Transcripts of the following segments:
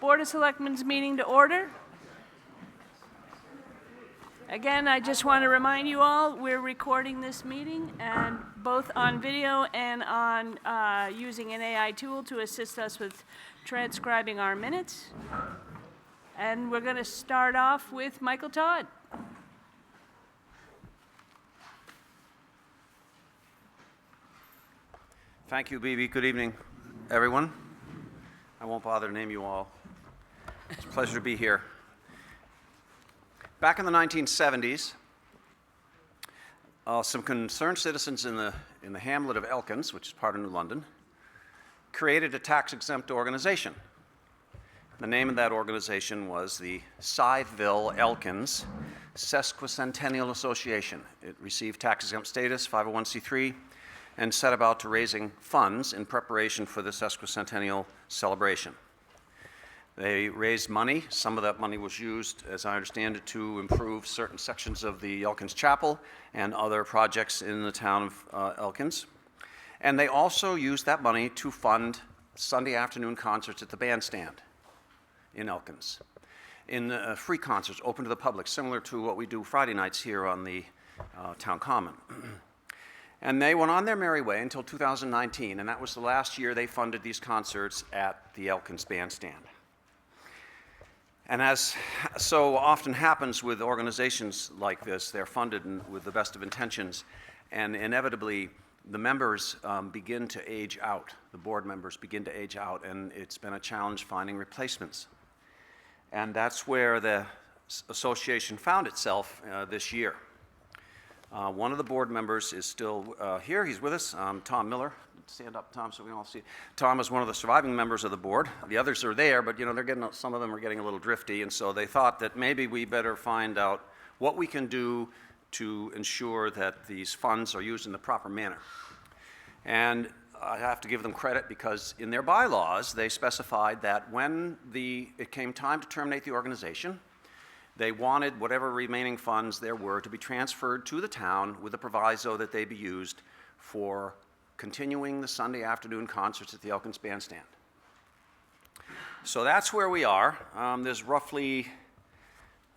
Board of Selectmen's meeting to order. Again, I just want to remind you all, we're recording this meeting, and both on video and on using an AI tool to assist us with transcribing our minutes. And we're going to start off with Michael Todd. Thank you, Bibi. Good evening, everyone. I won't bother to name you all. It's a pleasure to be here. Back in the 1970s, some concerned citizens in the hamlet of Elkins, which is part of New London, created a tax-exempt organization. The name of that organization was the Scytheville Elkins Sesquicentennial Association. It received tax-exempt status, 501c3, and set about to raising funds in preparation for the sesquicentennial celebration. They raised money. Some of that money was used, as I understand it, to improve certain sections of the Elkins Chapel and other projects in the town of Elkins. And they also used that money to fund Sunday afternoon concerts at the bandstand in Elkins, in free concerts open to the public, similar to what we do Friday nights here on the town common. And they went on their merry way until 2019, and that was the last year they funded these concerts at the Elkins bandstand. And as so often happens with organizations like this, they're funded with the best of intentions, and inevitably the members begin to age out. The board members begin to age out, and it's been a challenge finding replacements. And that's where the association found itself this year. One of the board members is still here. He's with us, Tom Miller. Stand up, Tom, so we can all see. Tom is one of the surviving members of the board. The others are there, but they're getting, some of them are getting a little drifty, and so they thought that maybe we better find out what we can do to ensure that these funds are used in the proper manner. And I have to give them credit because in their bylaws, they specified that when it came time to terminate the organization, they wanted whatever remaining funds there were to be transferred to the town with a proviso that they be used for continuing the Sunday afternoon concerts at the Elkins bandstand. So that's where we are. There's roughly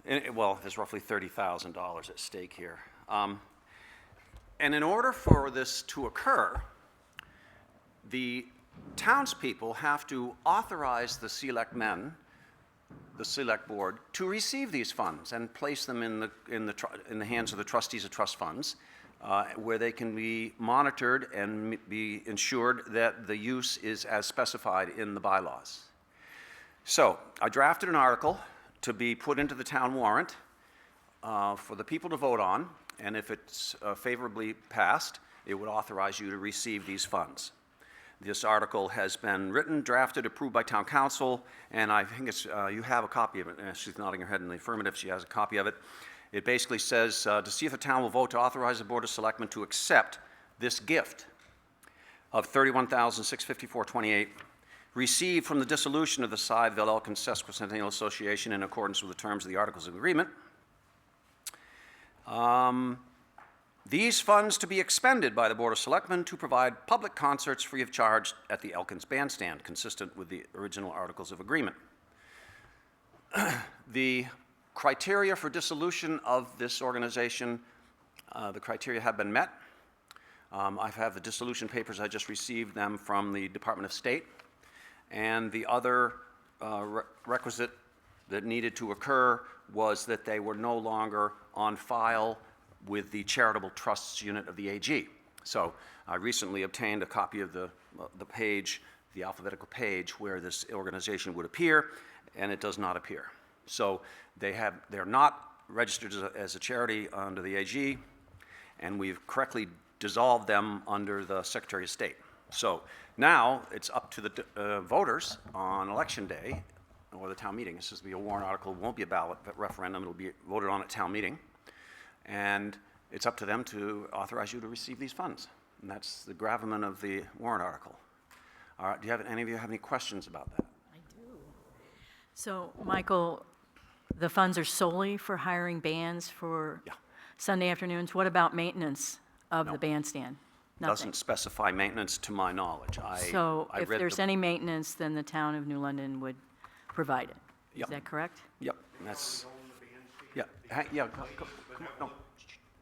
$30,000 at stake here. And in order for this to occur, the townspeople have to authorize the Selectmen, the Select Board, to receive these funds and place them in the hands of the trustees of trust funds, where they can be monitored and be ensured that the use is as specified in the bylaws. So I drafted an article to be put into the town warrant for the people to vote on, and if it's favorably passed, it would authorize you to receive these funds. This article has been written, drafted, approved by town council, and I think you have a copy of it. She's nodding her head in the affirmative. She has a copy of it. It basically says to see if the town will vote to authorize the Board of Selectmen to accept this gift of $31,654.28 received from the dissolution of the Scytheville Elkins Sesquicentennial Association in accordance with the terms of the Articles of Agreement. These funds to be expended by the Board of Selectmen to provide public concerts free of charge at the Elkins bandstand, consistent with the original Articles of Agreement. The criteria for dissolution of this organization, the criteria have been met. I have the dissolution papers. I just received them from the Department of State. And the other requisite that needed to occur was that they were no longer on file with the charitable trusts unit of the AG. So I recently obtained a copy of the page, the alphabetical page where this organization would appear, and it does not appear. So they're not registered as a charity under the AG, and we've correctly dissolved them under the Secretary of State. So now it's up to the voters on election day, or the town meeting. This is to be a warrant article. It won't be a ballot referendum. It'll be voted on at town meeting. And it's up to them to authorize you to receive these funds. And that's the gravamen of the warrant article. All right, any of you have any questions about that? I do. So, Michael, the funds are solely for hiring bands for Sunday afternoons. What about maintenance of the bandstand? Nothing. Doesn't specify maintenance to my knowledge. So if there's any maintenance, then the town of New London would provided. Yep. Is that correct? Yep, that's, yeah, come on, no,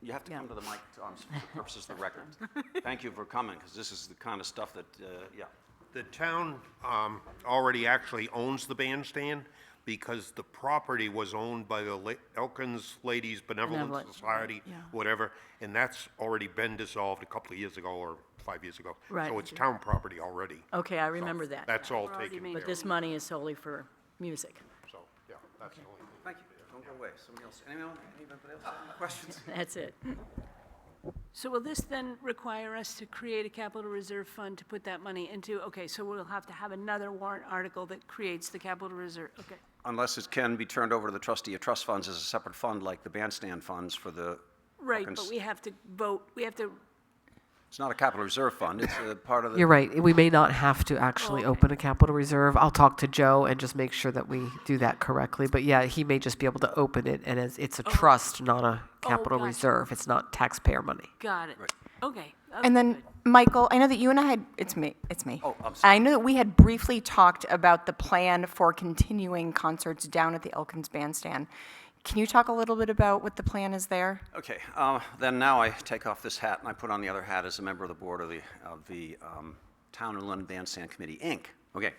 you have to come to the mic, Tom, for purposes of the record. Thank you for coming, because this is the kind of stuff that, yeah. The town already actually owns the bandstand because the property was owned by the Elkins Ladies Benevolent Benevolent, Society, yeah. whatever, and that's already been dissolved a couple of years ago or 5 years ago. Right. So it's town property already. Okay, I remember that. That's all Already taken made care But of. this money is solely for music. So, yeah, that's the only thing. Thank you, don't go away, somebody else, anybody else have any questions? That's it. So will this then require us to create a capital reserve fund to put that money into? Okay, so we'll have to have another warrant article that creates the capital reserve, okay. Unless it can be turned over to the trustee of trust funds as a separate fund, like the bandstand funds for the. Right, Elkins. but we have to vote, we have to, It's not a capital reserve fund, it's a part of the. You're right. We may not have to actually Okay. open a capital reserve. I'll talk to Joe and just make sure that we do that correctly. But yeah, he may just be able to open it, and it's a trust, not a capital gotcha. reserve. It's not taxpayer money. got it. Right. Okay. And then, good. Michael, I know that you and I had, it's me. Oh, I'm sorry. I know that we had briefly talked about the plan for continuing concerts down at the Elkins Bandstand. Can you talk a little bit about what the plan is there? Okay, then now I take off this hat and I put on the other hat as a member of the board of the Town and London Bandstand Committee, Inc. Okay,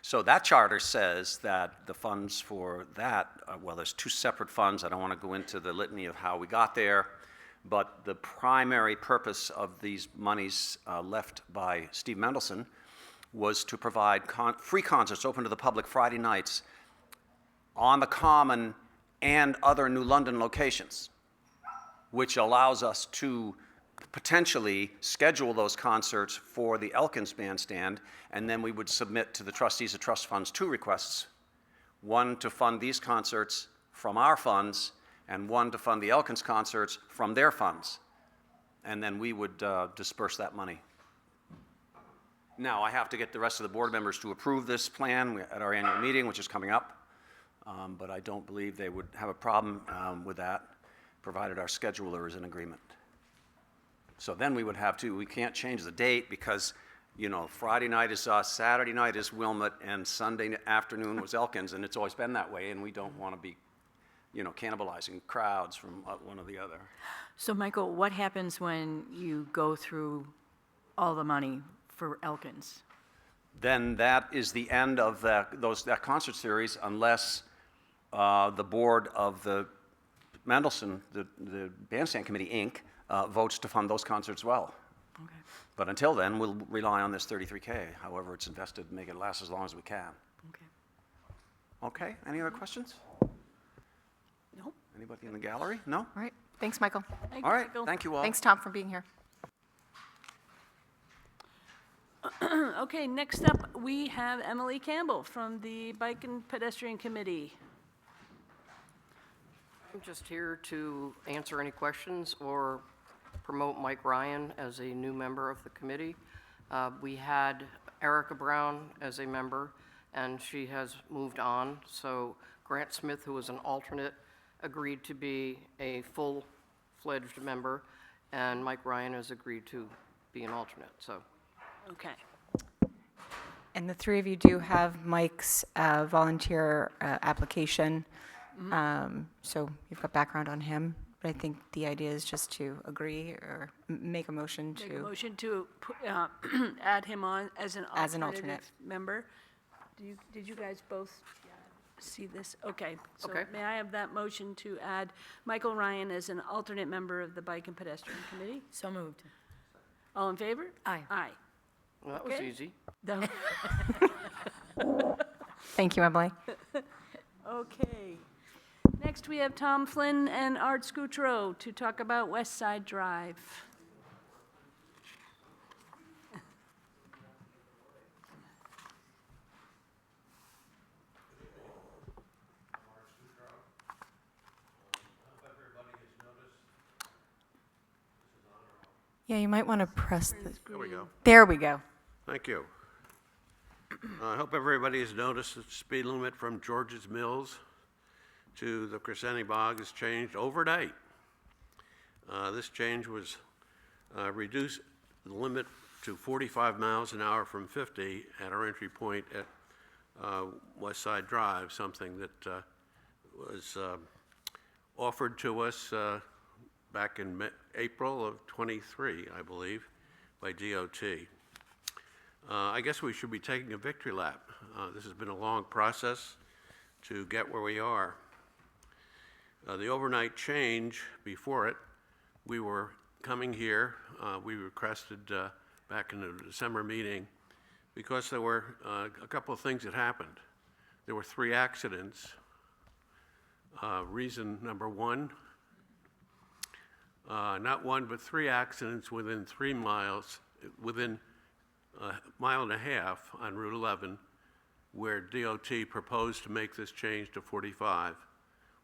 so that charter says that the funds for that, well, there's two separate funds. I don't want to go into the litany of how we got there, but the primary purpose of these monies left by Steve Mendelson was to provide free concerts open to the public Friday nights on the Common and other New London locations, which allows us to potentially schedule those concerts for the Elkins Bandstand, and then we would submit to the trustees of trust funds two requests, one to fund these concerts from our funds, and one to fund the Elkins concerts from their funds. And then we would disperse that money. Now, I have to get the rest of the board members to approve this plan at our annual meeting, which is coming up. But I don't believe they would have a problem with that, provided our scheduler is in agreement. So then we would have to, we can't change the date because, you know, Friday night is us, Saturday night is Wilmot, and Sunday afternoon was Elkins, and it's always been that way, and we don't want to be, you know, cannibalizing crowds from one or the other. So Michael, what happens when you go through all the money for Elkins? Then that is the end of that concert series unless the board of the Mendelson, the Bandstand Committee, Inc., votes to fund those concerts well. Okay. But until then, we'll rely on this 33K, however it's invested, make it last as long as we can. Okay. Okay, any other questions? Nope. Anybody in the gallery? No? All right, thanks, Michael. Thank All you, right, Michael. thank you all. Thanks, Tom, for being here. Okay, next up, we have Emily Campbell from the Bike and Pedestrian Committee. I'm just here to answer any questions or promote Mike Ryan as a new member of the committee. We had Erica Brown as a member, and she has moved on. So Grant Smith, who was an alternate, agreed to be a full-fledged member, and Mike Ryan has agreed to be an alternate, so. Okay. And the three of you do have Mike's volunteer application, so you've got background on him. But I think the idea is just to agree or make a motion Make a to, motion to add him on as an As an alternative alternate. member. Did you guys both see this? Okay. So Okay. may I have that motion to add Michael Ryan as an alternate member of the Bike and Pedestrian Committee? So moved. All in favor? Aye. Aye. Well, that was Okay. easy. thank you, Emily. Okay. Next, we have Tom Flynn and Art Scoutreau to talk about West Side Drive. Yeah, you might want to press the, There we go. there we go. Thank you. I hope everybody has noticed that the speed limit from George's Mills to the Crescenti Bog has changed overnight. This change was reduced the limit to 45 miles an hour from 50 at our entry point at West Side Drive, something that was offered to us back in April of '23, I believe, by DOT. I guess we should be taking a victory lap. This has been a long process to get where we are. The overnight change before it, we were coming here, we requested back in the December meeting, because there were a couple of things that happened. There were 3 accidents. Reason number 1, not 1, but 3 accidents within 3 miles, within a mile and a half on Route 11, where DOT proposed to make this change to 45.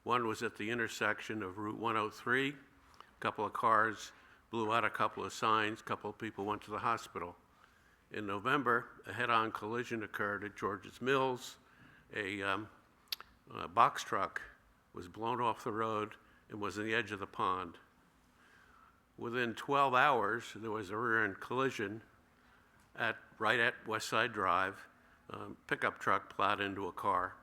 One was at the intersection of Route 103. A couple of cars blew out a couple of signs, a couple of people went to the hospital. In November, a head-on collision occurred at George's Mills. A box truck was blown off the road and was on the edge of the pond. Within 12 hours, there was a rear-end collision right at West Side Drive. Pickup truck plowed into a car.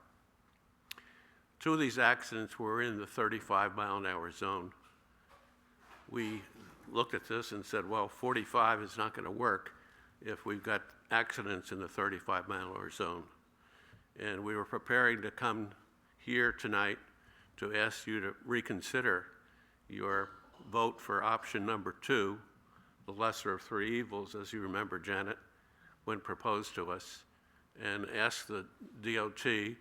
2 of these accidents were in the 35-mile-an-hour zone. We looked at this and said, well, 45 is not going to work if we've got accidents in the 35-mile-an-hour zone. And we were preparing to come here tonight to ask you to reconsider your vote for option number 2, the lesser of 3 evils, as you remember, Janet, when proposed to us, and ask the DOT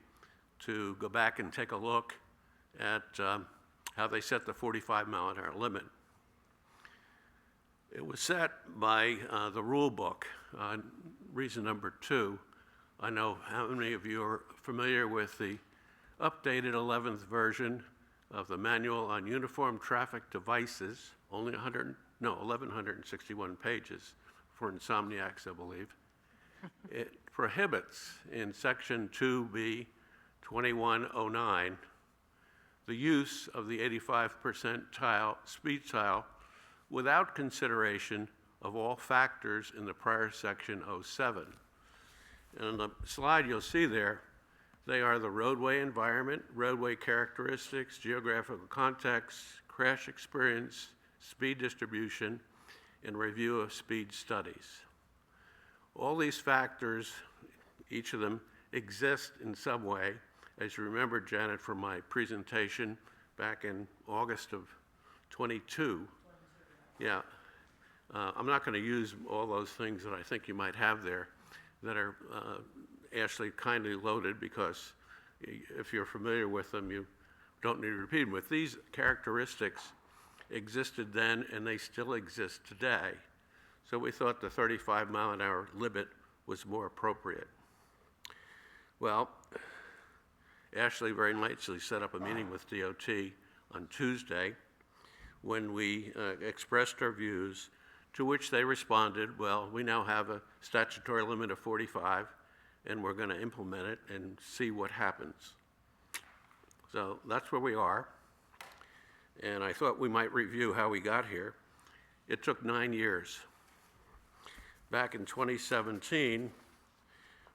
to go back and take a look at how they set the 45-mile-an-hour limit. It was set by the rule book. Reason number 2, I know how many of you are familiar with the updated 11th version of the Manual on Uniform Traffic Devices, only 1,161 pages for insomniacs, I believe. It prohibits in Section 2B 2109 the use of the 85% speed tile without consideration of all factors in the prior Section 07. And on the slide you'll see there, they are the roadway environment, roadway characteristics, geographical context, crash experience, speed distribution, and review of speed studies. All these factors, each of them, exist in some way. As you remember, Janet, from my presentation back in August of '22. Yeah. I'm not going to use all those things that I think you might have there that are actually kindly loaded, because if you're familiar with them, you don't need to repeat them. But these characteristics existed then, and they still exist today. So we thought the 35-mile-an-hour limit was more appropriate. Well, Ashley very nicely set up a meeting with DOT on Tuesday when we expressed our views, to which they responded, well, we now have a statutory limit of 45, and we're going to implement it and see what happens. So that's where we are. And I thought we might review how we got here. It took 9 years. Back in 2017,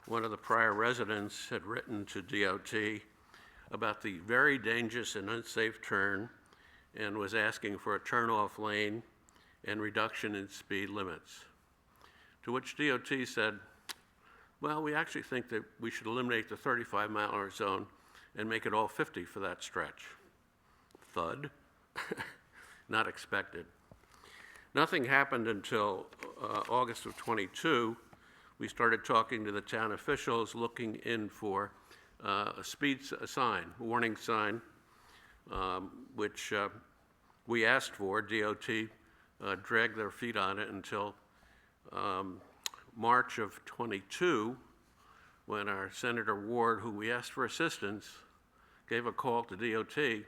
one of the prior residents had written to DOT about the very dangerous and unsafe turn and was asking for a turn-off lane and reduction in speed limits. To which DOT said, well, we actually think that we should eliminate the 35-mile-an-hour zone and make it all 50 for that stretch. Thud. Not expected. Nothing happened until August of '22. We started talking to the town officials, looking in for a sign, a warning sign, which we asked for. DOT dragged their feet on it until March of '22, when our Senator Ward, who we asked for assistance, gave a call to DOT.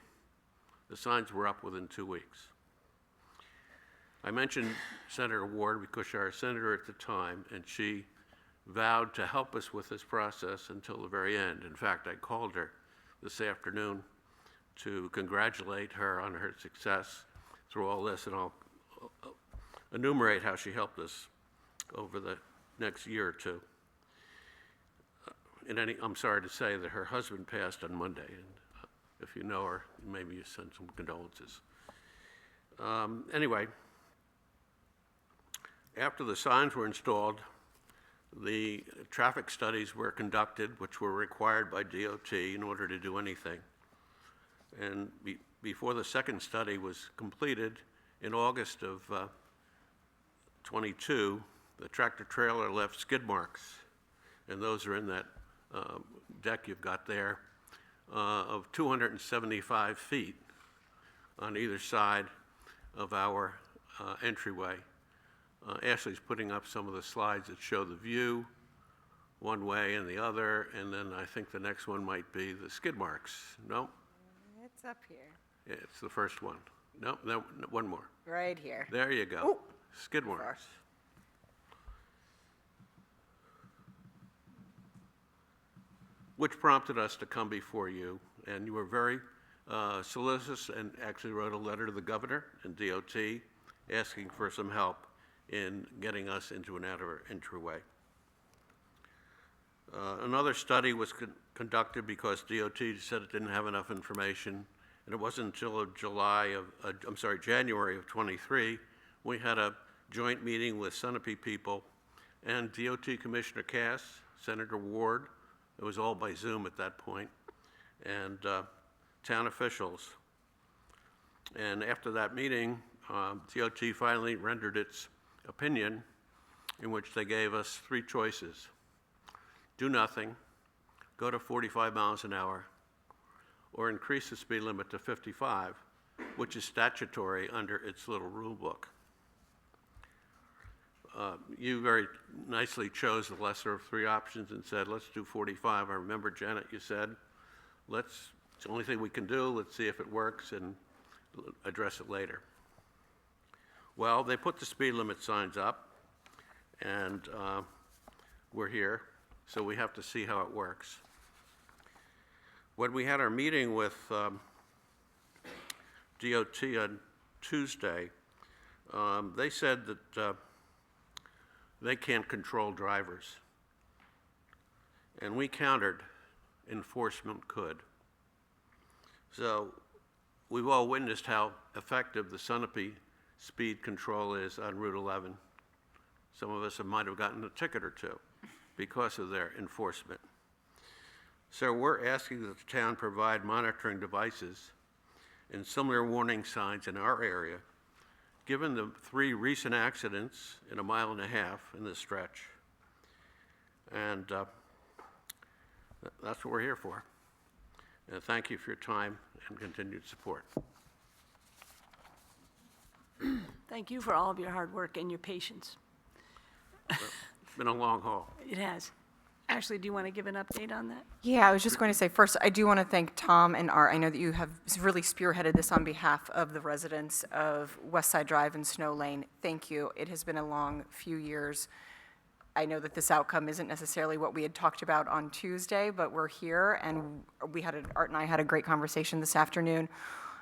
The signs were up within 2 weeks. I mentioned Senator Ward because she was our senator at the time, and she vowed to help us with this process until the very end. In fact, I called her this afternoon to congratulate her on her success through all this, and I'll enumerate how she helped us over the next year or two. I'm sorry to say that her husband passed on Monday, and if you know her, maybe you send some condolences. Anyway, after the signs were installed, the traffic studies were conducted, which were required by DOT in order to do anything. And before the second study was completed, in August of 22, the tractor trailer left skid marks, and those are in that deck you've got there, of 275 feet on either side of our entryway. Ashley's putting up some of the slides that show the view one way and the other, and then I think the next one might be the skid marks. No? It's up here, Yeah, it's the first one. No, one more. right here. There you go. Skid marks. Which prompted us to come before you, and you were very solicitous and actually wrote a letter to the governor and DOT asking for some help in getting us into an entryway. Another study was conducted because DOT said it didn't have enough information, and it wasn't until January of 23, we had a joint meeting with Sunapee people and DOT Commissioner Cass, Senator Ward, it was all by Zoom at that point, and town officials. And after that meeting, DOT finally rendered its opinion, in which they gave us three choices. Do nothing, go to 45 miles an hour, or increase the speed limit to 55, which is statutory under its little rule book. You very nicely chose the lesser of three options and said, let's do 45. I remember, Janet, you said, it's the only thing we can do, let's see if it works and address it later. Well, they put the speed limit signs up, and we're here, so we have to see how it works. When we had our meeting with DOT on Tuesday, they said that they can't control drivers. And we countered, enforcement could. So we've all witnessed how effective the Sunapee speed control is on Route 11. Some of us might have gotten a ticket or two because of their enforcement. So we're asking that the town provide monitoring devices and similar warning signs in our area, given the 3 recent accidents in a mile and a half in this stretch. And that's what we're here for. And thank you for your time and continued support. Thank you for all of your hard work and your patience. It's been a long haul. It has. Ashley, do you want to give an update on that? Yeah, I was just going to say, first, I do want to thank Tom and Art. I know that you have really spearheaded this on behalf of the residents of West Side Drive and Snow Lane. Thank you. It has been a long few years. I know that this outcome isn't necessarily what we had talked about on Tuesday, but we're here, and Art and I had a great conversation this afternoon.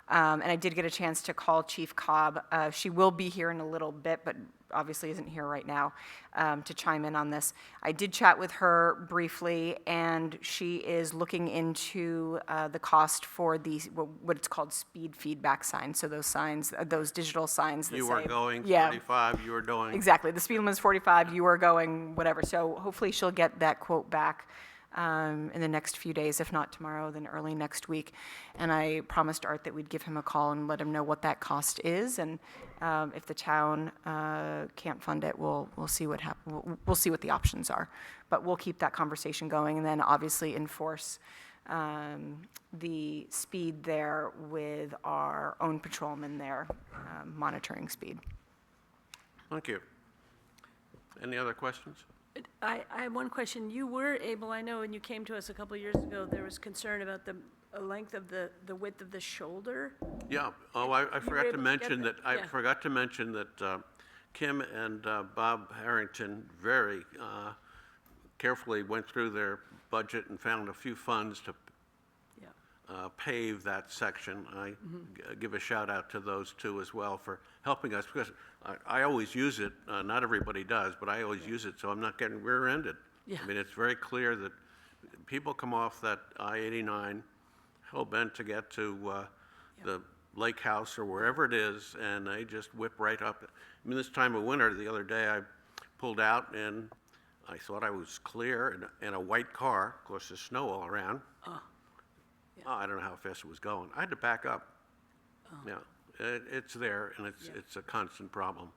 And I did get a chance to call Chief Cobb. She will be here in a little bit, but obviously isn't here right now, to chime in on this. I did chat with her briefly, and she is looking into the cost for the what it's called speed feedback signs. So those signs, those digital signs that You say, were going yeah, 45, you were doing. exactly. The speed limit is 45. You are going whatever. So hopefully she'll get that quote back in the next few days, if not tomorrow, then early next week. And I promised Art that we'd give him a call and let him know what that cost is. And if the town can't fund it, we'll see what we'll see what the options are. But we'll keep that conversation going, and then obviously enforce the speed there with our own patrolmen there monitoring speed. Thank you. Any other questions? I have one question. You were able, I know when you came to us a couple of years ago, there was concern about the length of the width of the shoulder. Yeah. Oh, I forgot able to to mention get that. that? I Yeah. forgot to mention that Kim and Bob Harrington very carefully went through their budget and found a few funds to Yeah. pave that section. I give a shout out to those two as well for helping us, because I always use it. Not everybody does, but I always use it, so I'm not getting rear-ended. Yeah. I mean, it's very clear that people come off that I-89 hell-bent to get to the lake house or wherever it is, and they just whip right up. I mean, this time of winter, the other day, I pulled out, and I thought I was clear in a white car. Of course, there's snow all around. Oh, I don't know how fast it was going. I had to back up. Yeah, it's there, and it's a constant problem.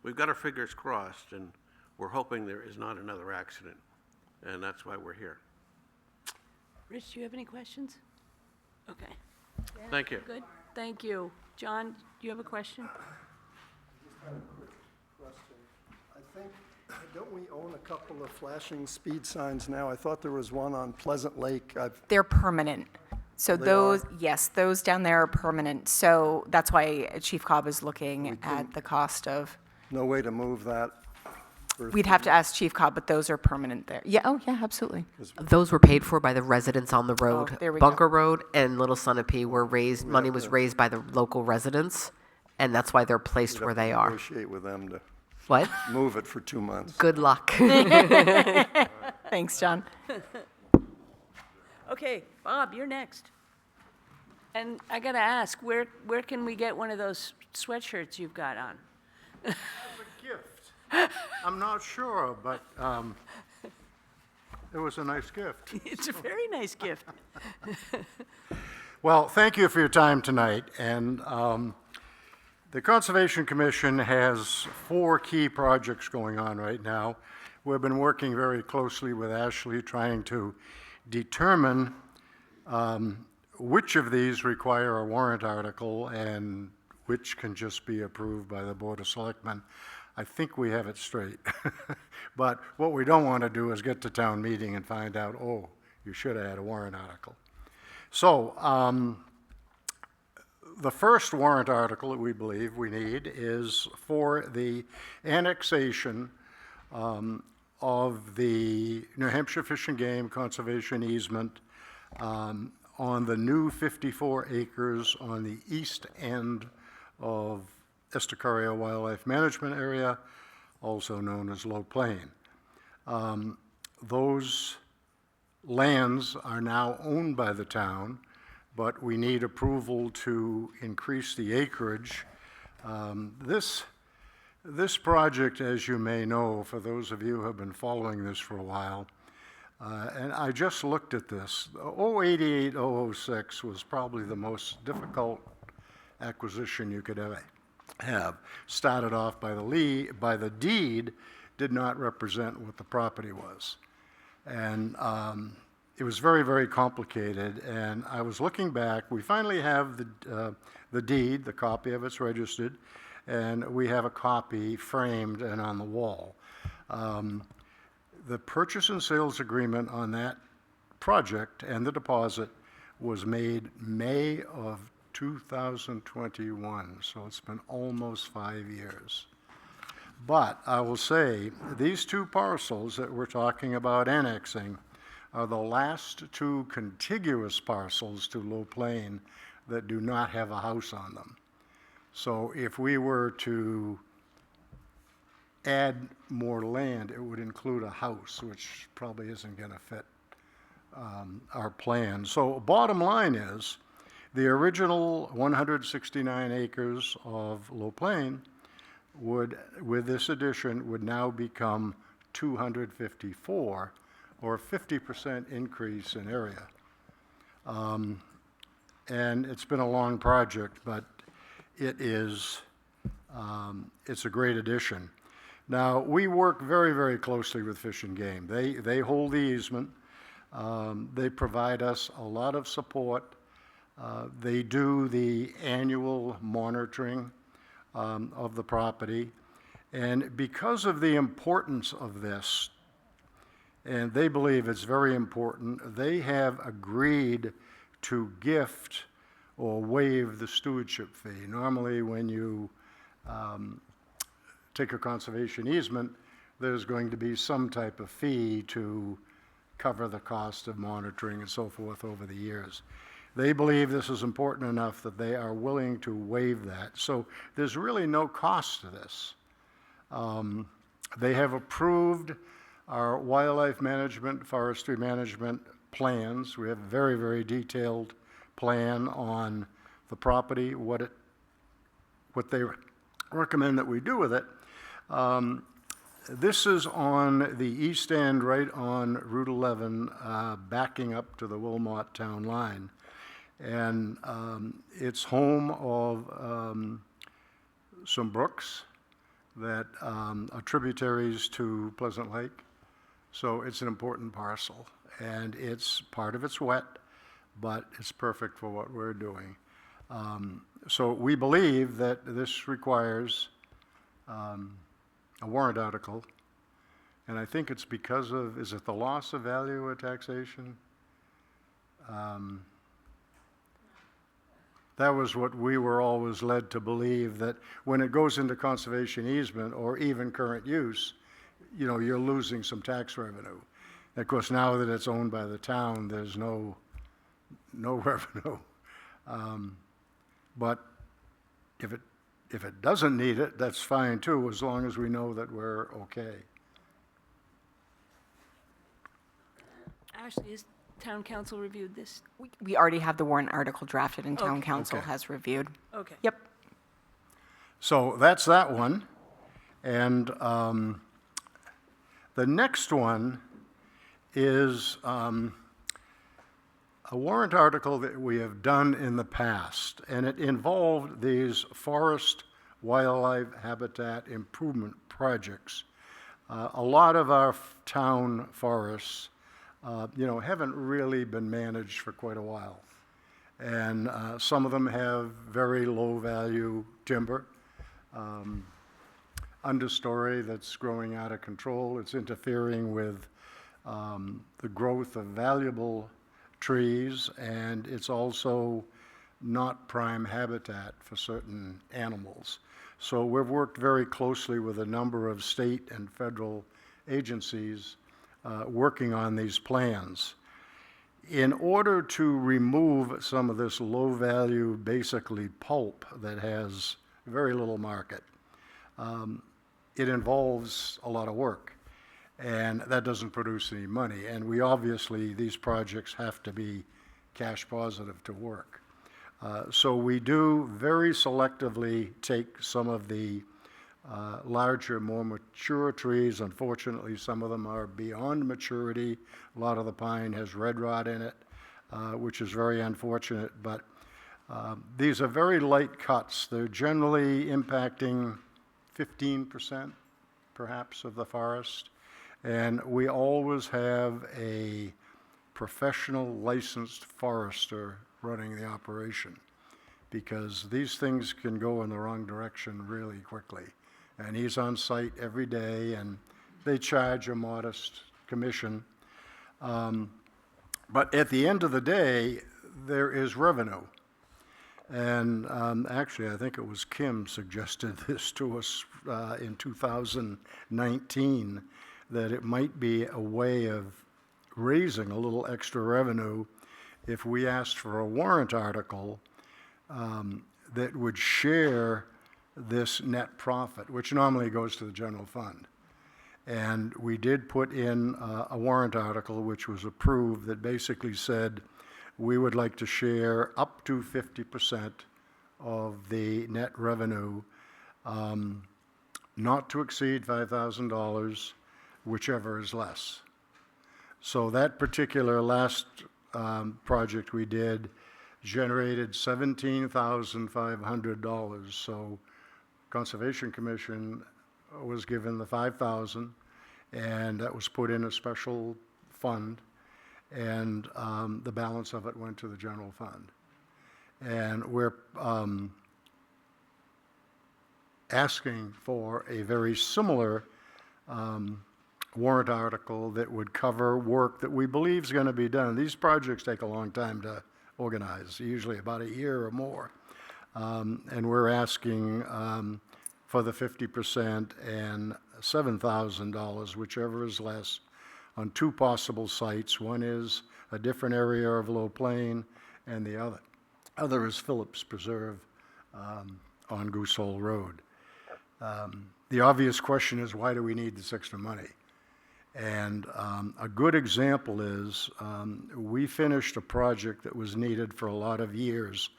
We've got our fingers crossed, and we're hoping there is not another accident, and that's why we're here. Rich, do you have any questions? Okay, Thank you. good. Thank you. John, do you have a question? Just have a quick question. I think, don't we own a couple of flashing speed signs now? I thought there was one on Pleasant Lake. They're permanent. So They those, are? yes, those down there are permanent. So that's why Chief Cobb is looking at the cost of, No way to move that? we'd have to ask Chief Cobb, but those are permanent there. Yeah, oh, yeah, absolutely. Those were paid for by the residents on the road. there we go. Bunker Road and Little Sunapee were raised, money was raised by the local residents, and that's why they're placed where they are. Negotiate with them to What? move it for 2 months. Good luck. Thanks, John. Okay, Bob, you're next. And I gotta ask, where can we get one of those sweatshirts you've got on? A gift. I'm not sure, but it was a nice gift. It's a very nice gift. Well, thank you for your time tonight. And the Conservation Commission has 4 key projects going on right now. We've been working very closely with Ashley, trying to determine which of these require a warrant article and which can just be approved by the Board of Selectmen. I think we have it straight. But what we don't want to do is get to town meeting and find out, oh, you should have had a warrant article. So the first warrant article that we believe we need is for the annexation of the New Hampshire Fish and Game Conservation easement on the new 54 acres on the east end of Estacaria Wildlife Management Area, also known as Low Plain. Those lands are now owned by the town, but we need approval to increase the acreage. This project, as you may know, for those of you who have been following this for a while, and I just looked at this, 088-006 was probably the most difficult acquisition you could ever have. Started off by the deed, did not represent what the property was. And it was very, very complicated, and I was looking back. We finally have the deed, the copy of it's registered, and we have a copy framed and on the wall. The purchase and sales agreement on that project and the deposit was made May of 2021, so it's been almost 5 years. But I will say, these 2 parcels that we're talking about annexing are the last 2 contiguous parcels to Low Plain that do not have a house on them. So if we were to add more land, it would include a house, which probably isn't going to fit our plan. So bottom line is, the original 169 acres of Low Plain would, with this addition, would now become 254, or a 50% increase in area. And it's been a long project, but it is, it's a great addition. Now, we work very, very closely with Fish and Game. They hold the easement. They provide us a lot of support. They do the annual monitoring of the property. And because of the importance of this, and they believe it's very important, they have agreed to gift or waive the stewardship fee. Normally, when you take a conservation easement, there's going to be some type of fee to cover the cost of monitoring and so forth over the years. They believe this is important enough that they are willing to waive that. So there's really no cost to this. They have approved our wildlife management, forestry management plans. We have a very, very detailed plan on the property, what they recommend that we do with it. This is on the east end, right on Route 11, backing up to the Wilmot town line. And it's home of some brooks that are tributaries to Pleasant Lake. So it's an important parcel. And it's part of it's wet, but it's perfect for what we're doing. So we believe that this requires a warrant article, and I think it's because of, is it the loss of value or taxation? That was what we were always led to believe, that when it goes into conservation easement or even current use, you know, you're losing some tax revenue. Of course, now that it's owned by the town, there's no revenue. But if it doesn't need it, that's fine too, as long as we know that we're okay. Ashley, has town council reviewed this? We already have the warrant article drafted and town Okay. council Okay. has reviewed. Okay. Yep. So that's that one. And the next one is a warrant article that we have done in the past, and it involved these forest wildlife habitat improvement projects. A lot of our town forests, haven't really been managed for quite a while. And some of them have very low value timber, understory that's growing out of control. It's interfering with the growth of valuable trees, and it's also not prime habitat for certain animals. So we've worked very closely with a number of state and federal agencies working on these plans. In order to remove some of this low-value, basically pulp that has very little market, it involves a lot of work, and that doesn't produce any money. And we obviously, these projects have to be cash positive to work. So we do very selectively take some of the larger, more mature trees. Unfortunately, some of them are beyond maturity. A lot of the pine has red rot in it, which is very unfortunate. But these are very light cuts. They're generally impacting 15%, perhaps, of the forest. And we always have a professional licensed forester running the operation, because these things can go in the wrong direction really quickly. And he's on site every day, and they charge a modest commission. But at the end of the day, there is revenue. And actually, I think it was Kim suggested this to us in 2019, that it might be a way of raising a little extra revenue if we asked for a warrant article that would share this net profit, which normally goes to the general fund. And we did put in a warrant article which was approved that basically said we would like to share up to 50% of the net revenue, not to exceed $5,000, whichever is less. So that particular last project we did generated $17,500. So Conservation Commission was given the $5,000, and that was put in a special fund, and the balance of it went to the general fund. And we're asking for a very similar warrant article that would cover work that we believe is going to be done. These projects take a long time to organize, usually about a year or more. And we're asking for the 50% and $7,000, whichever is less, on two possible sites. One is a different area of low plain, and the other is Phillips Preserve on Goose Hole Road. The obvious question is, why do we need this extra money? And a good example is we finished a project that was needed for a lot of years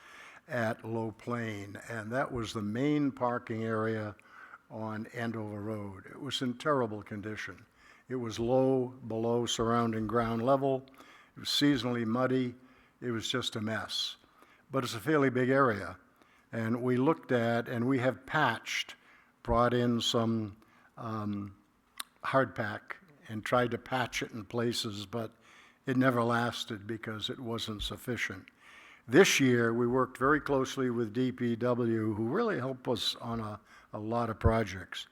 at Low Plain, and that was the main parking area on Andover Road. It was in terrible condition. It was low below surrounding ground level. It was seasonally muddy. It was just a mess. But it's a fairly big area. And we looked at, and we have patched, brought in some hard pack and tried to patch it in places, but it never lasted because it wasn't sufficient. This year, we worked very closely with DPW, who really helped us on a lot of projects.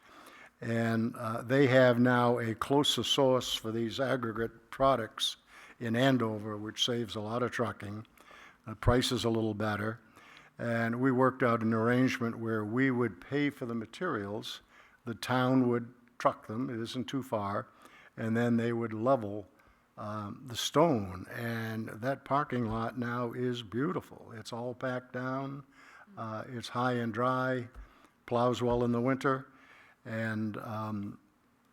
And they have now a closer source for these aggregate products in Andover, which saves a lot of trucking. The price is a little better. And we worked out an arrangement where we would pay for the materials, the town would truck them, it isn't too far, and then they would level the stone. And that parking lot now is beautiful. It's all packed down, it's high and dry, plows well in the winter, and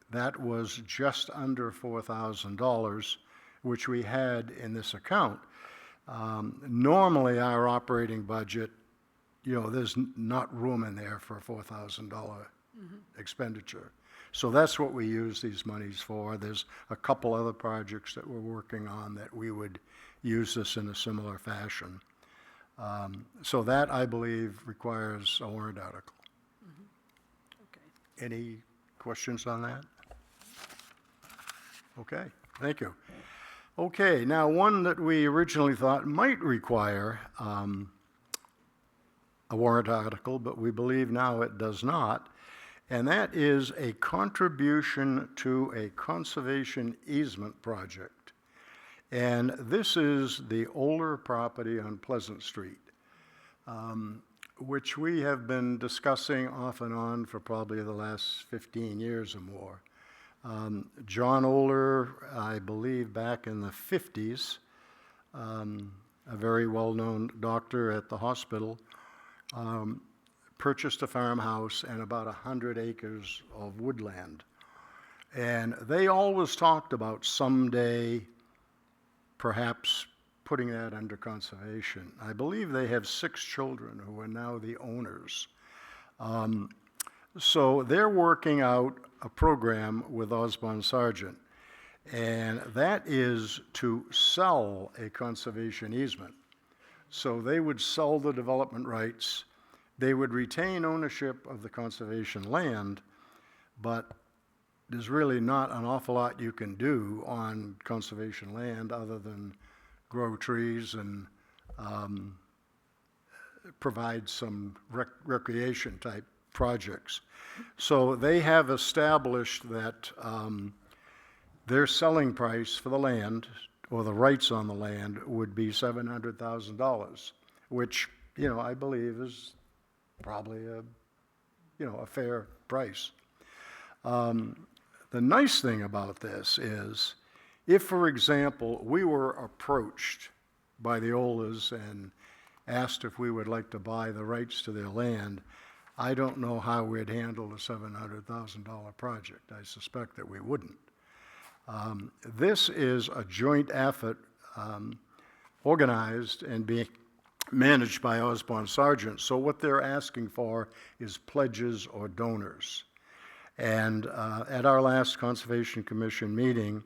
that was just under $4,000, which we had in this account. Normally, our operating budget, there's not room in there for a $4,000 expenditure. So that's what we use these monies for. There's a couple other projects that we're working on that we would use this in a similar fashion. So that, I believe, requires a warrant article. Okay. Any questions on that? Okay, thank you. Okay, now one that we originally thought might require a warrant article, but we believe now it does not, and that is a contribution to a conservation easement project. And this is the older property on Pleasant Street, which we have been discussing off and on for probably the last 15 years or more. John Oler, I believe back in the 50s, a very well-known doctor at the hospital, purchased a farmhouse and about 100 acres of woodland. And they always talked about someday perhaps putting that under conservation. I believe they have 6 children who are now the owners. So they're working out a program with Osborne Sargent, and that is to sell a conservation easement. So they would sell the development rights, they would retain ownership of the conservation land, but there's really not an awful lot you can do on conservation land other than grow trees and provide some recreation type projects. So they have established that their selling price for the land, or the rights on the land, would be $700,000, which, I believe is probably a fair price. The nice thing about this is, if, for example, we were approached by the Olas and asked if we would like to buy the rights to their land, I don't know how we'd handle a $700,000 project. I suspect that we wouldn't. This is a joint effort organized and being managed by Osborne Sargent. So what they're asking for is pledges or donors. And at our last Conservation Commission meeting,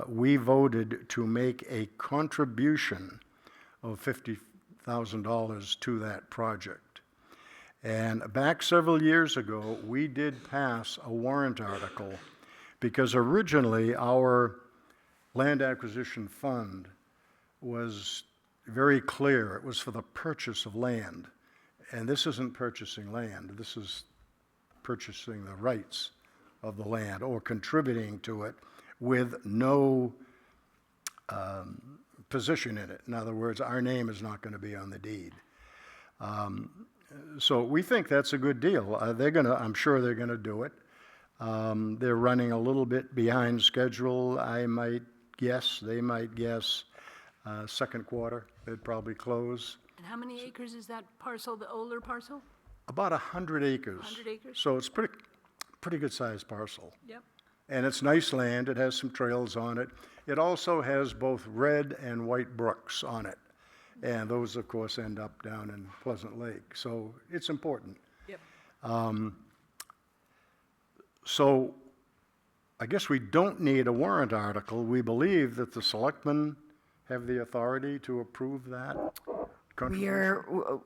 we voted to make a contribution of $50,000 to that project. And back several years ago, we did pass a warrant article because originally our land acquisition fund was very clear. It was for the purchase of land. And this isn't purchasing land. This is purchasing the rights of the land or contributing to it with no position in it. In other words, our name is not going to be on the deed. So we think that's a good deal. I'm sure they're going to do it. They're running a little bit behind schedule. They might guess, second quarter, they'd probably close. And how many acres is that parcel, the older parcel? About 100 acres. 100 acres? So it's pretty good sized parcel. Yep. And it's nice land, it has some trails on it. It also has both red and white brooks on it. And those, of course, end up down in Pleasant Lake, so it's important. Yep. So I guess we don't need a warrant article. We believe that the selectmen have the authority to approve that contribution.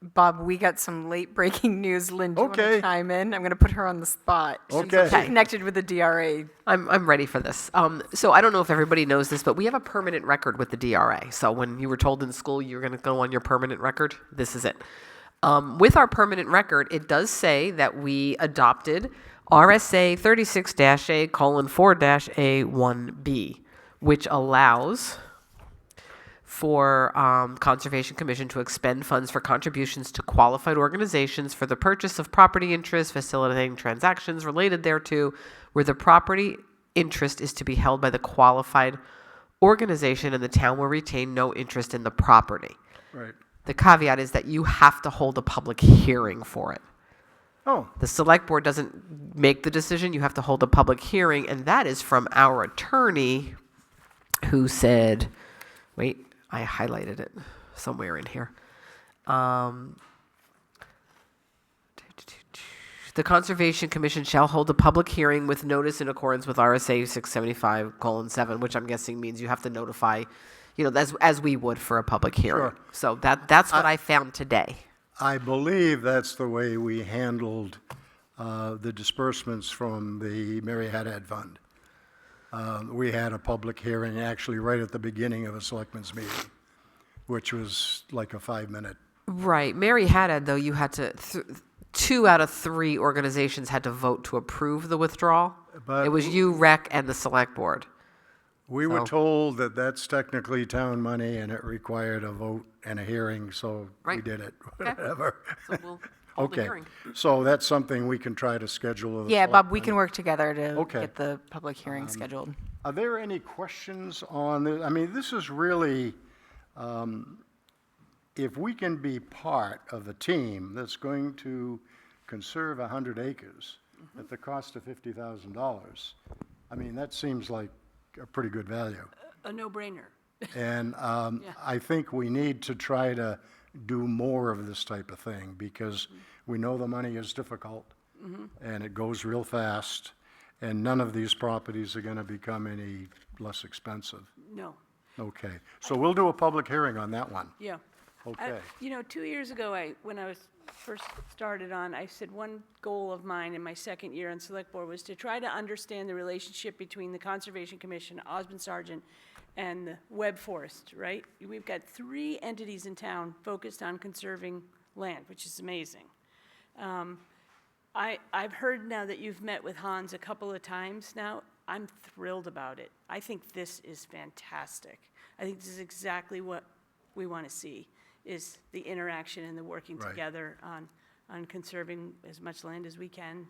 Bob, we got some late breaking news. Lynn, do you want to Okay. chime in? I'm going to put her on the spot. Okay. She's connected with the DRA. I'm ready for this. So I don't know if everybody knows this, but we have a permanent record with the DRA. So when you were told in school you're going to go on your permanent record, this is it. With our permanent record, it does say that we adopted RSA 36-A:4-A1B, which allows for Conservation Commission to expend funds for contributions to qualified organizations for the purchase of property interests, facilitating transactions related thereto, where the property interest is to be held by the qualified organization and the town will retain no interest in the property. Right. The caveat is that you have to hold a public hearing for it. Oh, The select board doesn't make the decision, you have to hold a public hearing, and that is from our attorney who said, wait, I highlighted it somewhere in here. The Conservation Commission shall hold a public hearing with notice in accordance with RSA 675:7, which I'm guessing means you have to notify, as we would for a public hearing. Sure. So that's what I found today. I believe that's the way we handled the disbursements from the Mary Haddad Fund. We had a public hearing actually right at the beginning of a selectmen's meeting, which was like a 5-minute. Right. Mary Haddad, though, you had to, 2 out of 3 organizations had to vote to approve the withdrawal. But It was you, REC, and the select board. We were So- told that that's technically town money and it required a vote and a hearing, so we Right. did it, Okay. whatever. So we'll hold a Okay, hearing. so that's something we can try to schedule with the Yeah, Bob, we selectmen. can work together to Okay. get the public hearing scheduled. Are there any questions on this? I mean, this is really, if we can be part of a team that's going to conserve 100 acres at the cost of $50,000, I mean, that seems like a pretty good value. A no-brainer. And I think we need to try to do more of this type of thing because we know the money is difficult and it goes real fast. And none of these properties are going to become any less expensive. No, Okay, so we'll do a public hearing on that one. yeah. Okay. 2 years ago, when I was first started on, I said one goal of mine in my second year on Select Board was to try to understand the relationship between the Conservation Commission, Osmond Sergeant, and the Webb Forest, right? We've got 3 entities in town focused on conserving land, which is amazing. I've heard now that you've met with Hans a couple of times now. I'm thrilled about it. I think this is fantastic. I think this is exactly what we want to see, is the interaction and the working Right. together on conserving as much land as we can.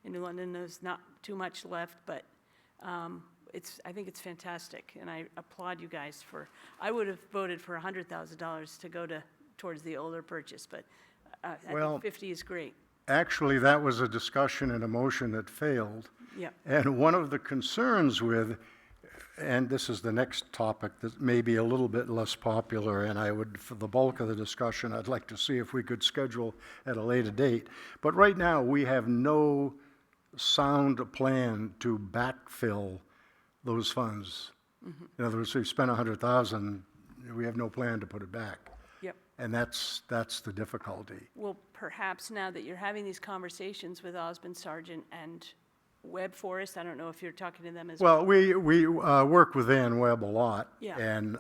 In New London, there's not too much left, but I think it's fantastic, and I applaud you guys for, I would have voted for $100,000 to go towards the older purchase, but I Well- think 50 is great. Actually, that was a discussion and a motion that failed. Yeah. And one of the concerns with, and this is the next topic that may be a little bit less popular, and I would, for the bulk of the discussion, I'd like to see if we could schedule at a later date. But right now, we have no sound plan to backfill those funds. In other words, we spent 100,000, we have no plan to put it back. Yep. And that's the difficulty. Well, perhaps now that you're having these conversations with Osmond Sergeant and Webb Forest, I don't know if you're talking to them as well. Well, we work with Van Webb a lot. Yeah. And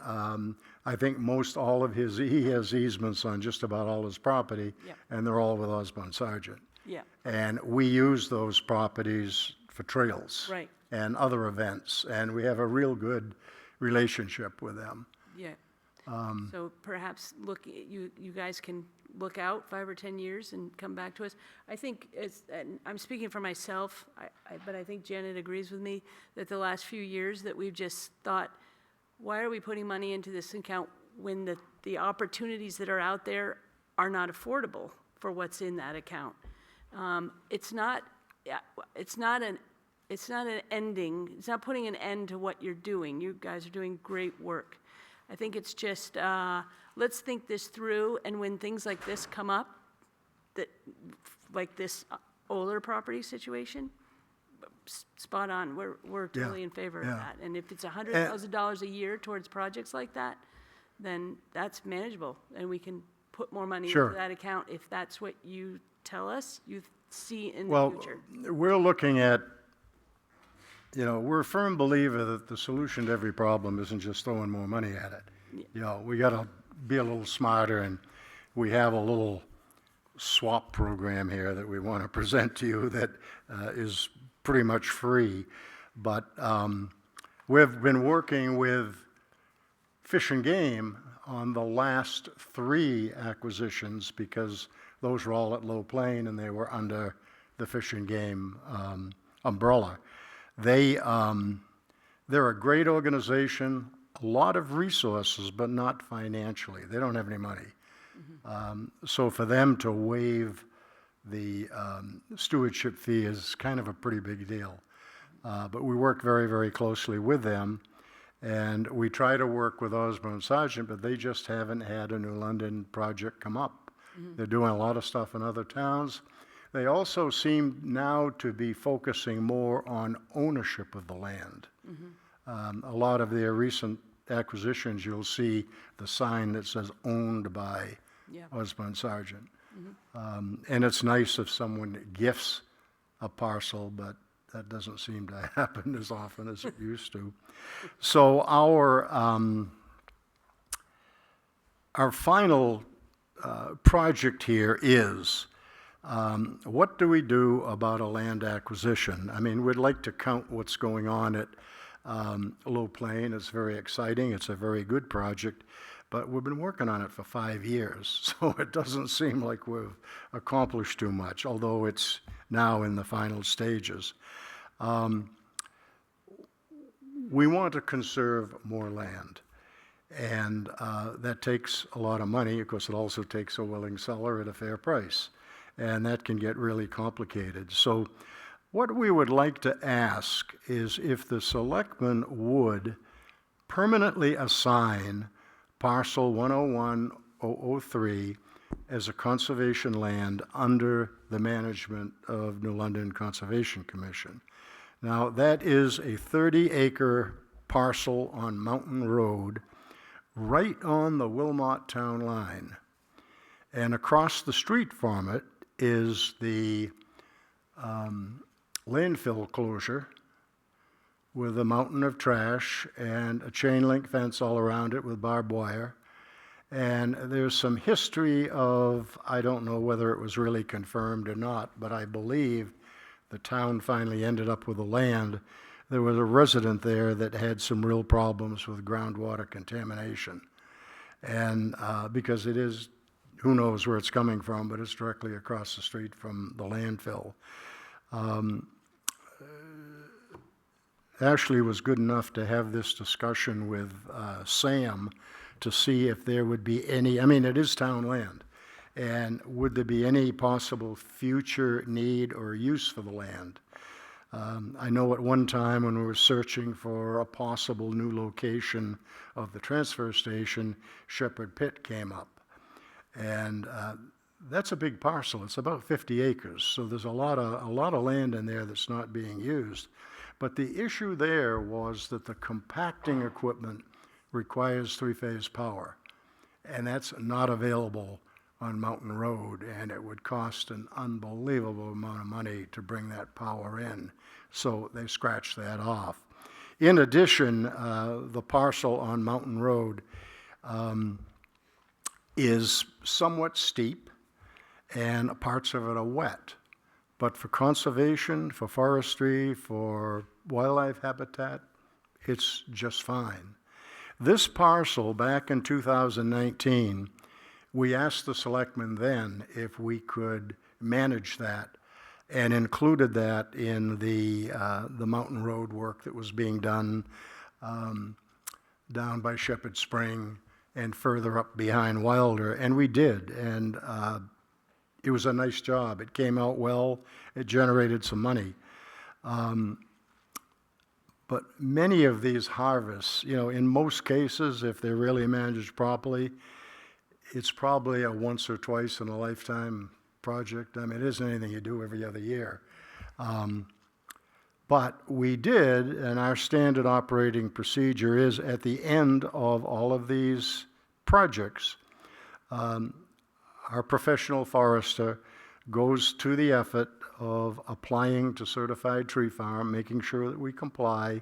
I think most all of he has easements on just about all his property. Yeah. And they're all with Osborne Sargent. Yeah, And we use those properties for trails. Right. And other events. And we have a real good relationship with them. yeah. So perhaps you guys can look out 5 or 10 years and come back to us. I think, and I'm speaking for myself, but I think Janet agrees with me, that the last few years that we've just thought, why are we putting money into this account when the opportunities that are out there are not affordable for what's in that account? It's not it's not an ending, it's not putting an end to what you're doing. You guys are doing great work. I think it's just, let's think this through, and when things like this come up, that, like this Oler property situation, spot on, we're totally in favor of yeah. that. And if it's $100,000 a year towards projects like that, then that's manageable, and we can put more money Sure. into that account if that's what you tell us you see in the Well, future. we're looking at, we're a firm believer that the solution to every problem isn't just throwing more money at it. We got to be a little smarter, and we have a little swap program here that we want to present to you that is pretty much free. But we've been working with Fish and Game on the last 3 acquisitions because those were all at Low Plain and they were under the Fish and Game umbrella. They're a great organization, a lot of resources, but not financially. They don't have any money. So for them to waive the stewardship fee is kind of a pretty big deal. But we work very, very closely with them. And we try to work with Osborne Sargent, but they just haven't had a New London project come up. They're doing a lot of stuff in other towns. They also seem now to be focusing more on ownership of the land. A lot of their recent acquisitions, you'll see the sign that says owned by Osborne Sargent. And it's nice if someone gifts a parcel, but that doesn't seem to happen as often as it used to. So our final project here is, what do we do about a land acquisition? I mean, we'd like to count what's going on at Low Plain. It's very exciting. It's a very good project. But we've been working on it for 5 years, so it doesn't seem like we've accomplished too much, although it's now in the final stages. We want to conserve more land, and that takes a lot of money. Of course, it also takes a willing seller at a fair price, and that can get really complicated. So what we would like to ask is if the selectmen would permanently assign parcel 101-003 as a conservation land under the management of New London Conservation Commission. Now, that is a 30-acre parcel on Mountain Road, right on the Wilmot town line. And across the street from it is the landfill closure with a mountain of trash and a chain link fence all around it with barbed wire. And there's some history of, I don't know whether it was really confirmed or not, but I believe the town finally ended up with the land. There was a resident there that had some real problems with groundwater contamination. And because it is, who knows where it's coming from, but it's directly across the street from the landfill. Ashley was good enough to have this discussion with Sam to see if there would be any, I mean, it is town land, and would there be any possible future need or use for the land? I know at one time when we were searching for a possible new location of the transfer station, Shepherd Pit came up. And that's a big parcel. It's about 50 acres, so there's a lot of land in there that's not being used. But the issue there was that the compacting equipment requires 3-phase power, and that's not available on Mountain Road, and it would cost an unbelievable amount of money to bring that power in. So they scratched that off. In addition, the parcel on Mountain Road is somewhat steep, and parts of it are wet. But for conservation, for forestry, for wildlife habitat, it's just fine. This parcel, back in 2019, we asked the selectmen then if we could manage that, and included that in the Mountain Road work that was being done down by Shepherd Spring and further up behind Wilder, and we did, and it was a nice job. It came out well. It generated some money. But many of these harvests, in most cases, if they're really managed properly, it's probably a once or twice in a lifetime project. I mean, it isn't anything you do every other year. But we did, and our standard operating procedure is at the end of all of these projects, our professional forester goes to the effort of applying to certified tree farm, making sure that we comply,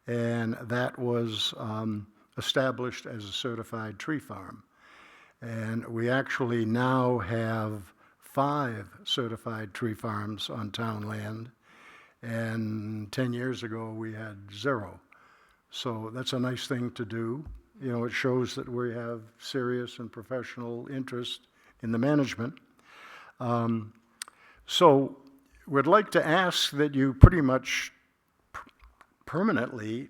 and that was established as a certified tree farm. And we actually now have 5 certified tree farms on town land, and 10 years ago we had 0. So that's a nice thing to do. It shows that we have serious and professional interest in the management. So we'd like to ask that you pretty much permanently,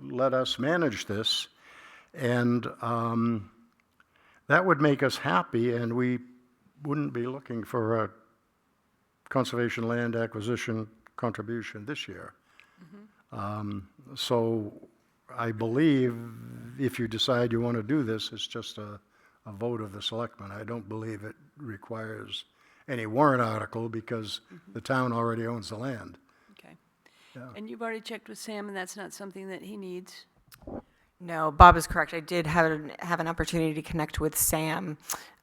let us manage this, and that would make us happy, and we wouldn't be looking for a conservation land acquisition contribution this year. So I believe if you decide you want to do this, it's just a vote of the selectmen. I don't believe it requires any warrant article because the town already owns the land. Okay. And you've already checked with Sam, and that's not something that he needs? No, Bob is correct. I did have an opportunity to connect with Sam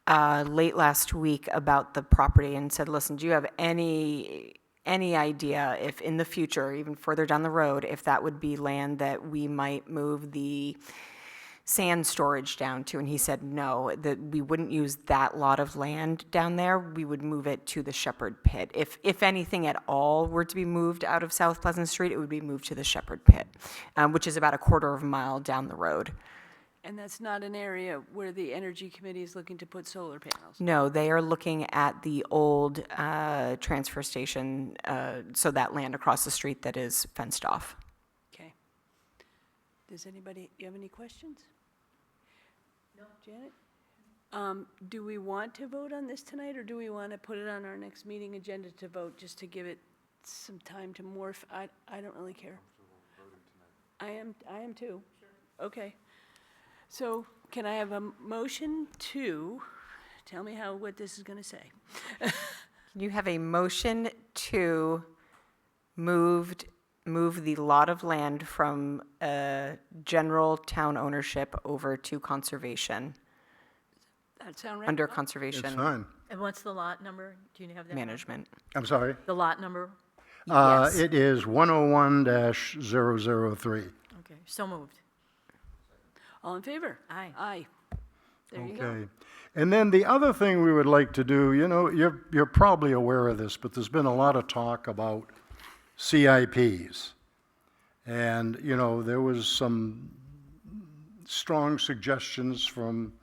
late last week about the property and said, listen, do you have any idea if in the future, even further down the road, if that would be land that we might move the sand storage down to? And he said no, that we wouldn't use that lot of land down there. We would move it to the Shepherd Pit. If anything at all were to be moved out of South Pleasant Street, it would be moved to the Shepherd Pit, which is about a quarter of a mile down the road. And that's not an area where the Energy Committee is looking to put solar panels? No, they are looking at the old transfer station, so that land across the street that is fenced off. Okay. Does anybody, you have any questions? No. Janet? Do we want to vote on this tonight, or do we want to put it on our next meeting agenda to vote, just to give it some time to morph? I don't really care. I am too. Sure. Okay. So can I have a motion to, tell me what this is going to say. You have a motion to move the lot of land from general town ownership over to conservation, That sound right? under Bob? conservation It's fine. And what's the lot number? Do you have that? management. I'm sorry. The lot number? Yes. It is 101-003. Okay, so moved. All in favor? Aye. Aye. There you go. Okay. And then the other thing we would like to do, you're probably aware of this, but there's been a lot of talk about CIPs. And, there was some strong suggestions from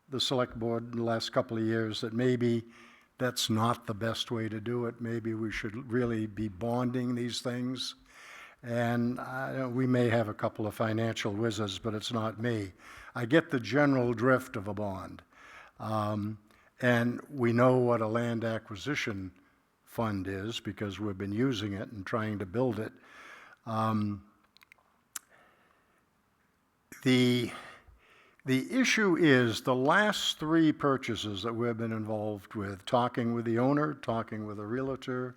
the select board in the last couple of years that maybe that's not the best way to do it. Maybe we should really be bonding these things. And we may have a couple of financial whizzes, but it's not me. I get the general drift of a bond. And we know what a land acquisition fund is because we've been using it and trying to build it. The issue is the last 3 purchases that we've been involved with, talking with the owner, talking with a realtor,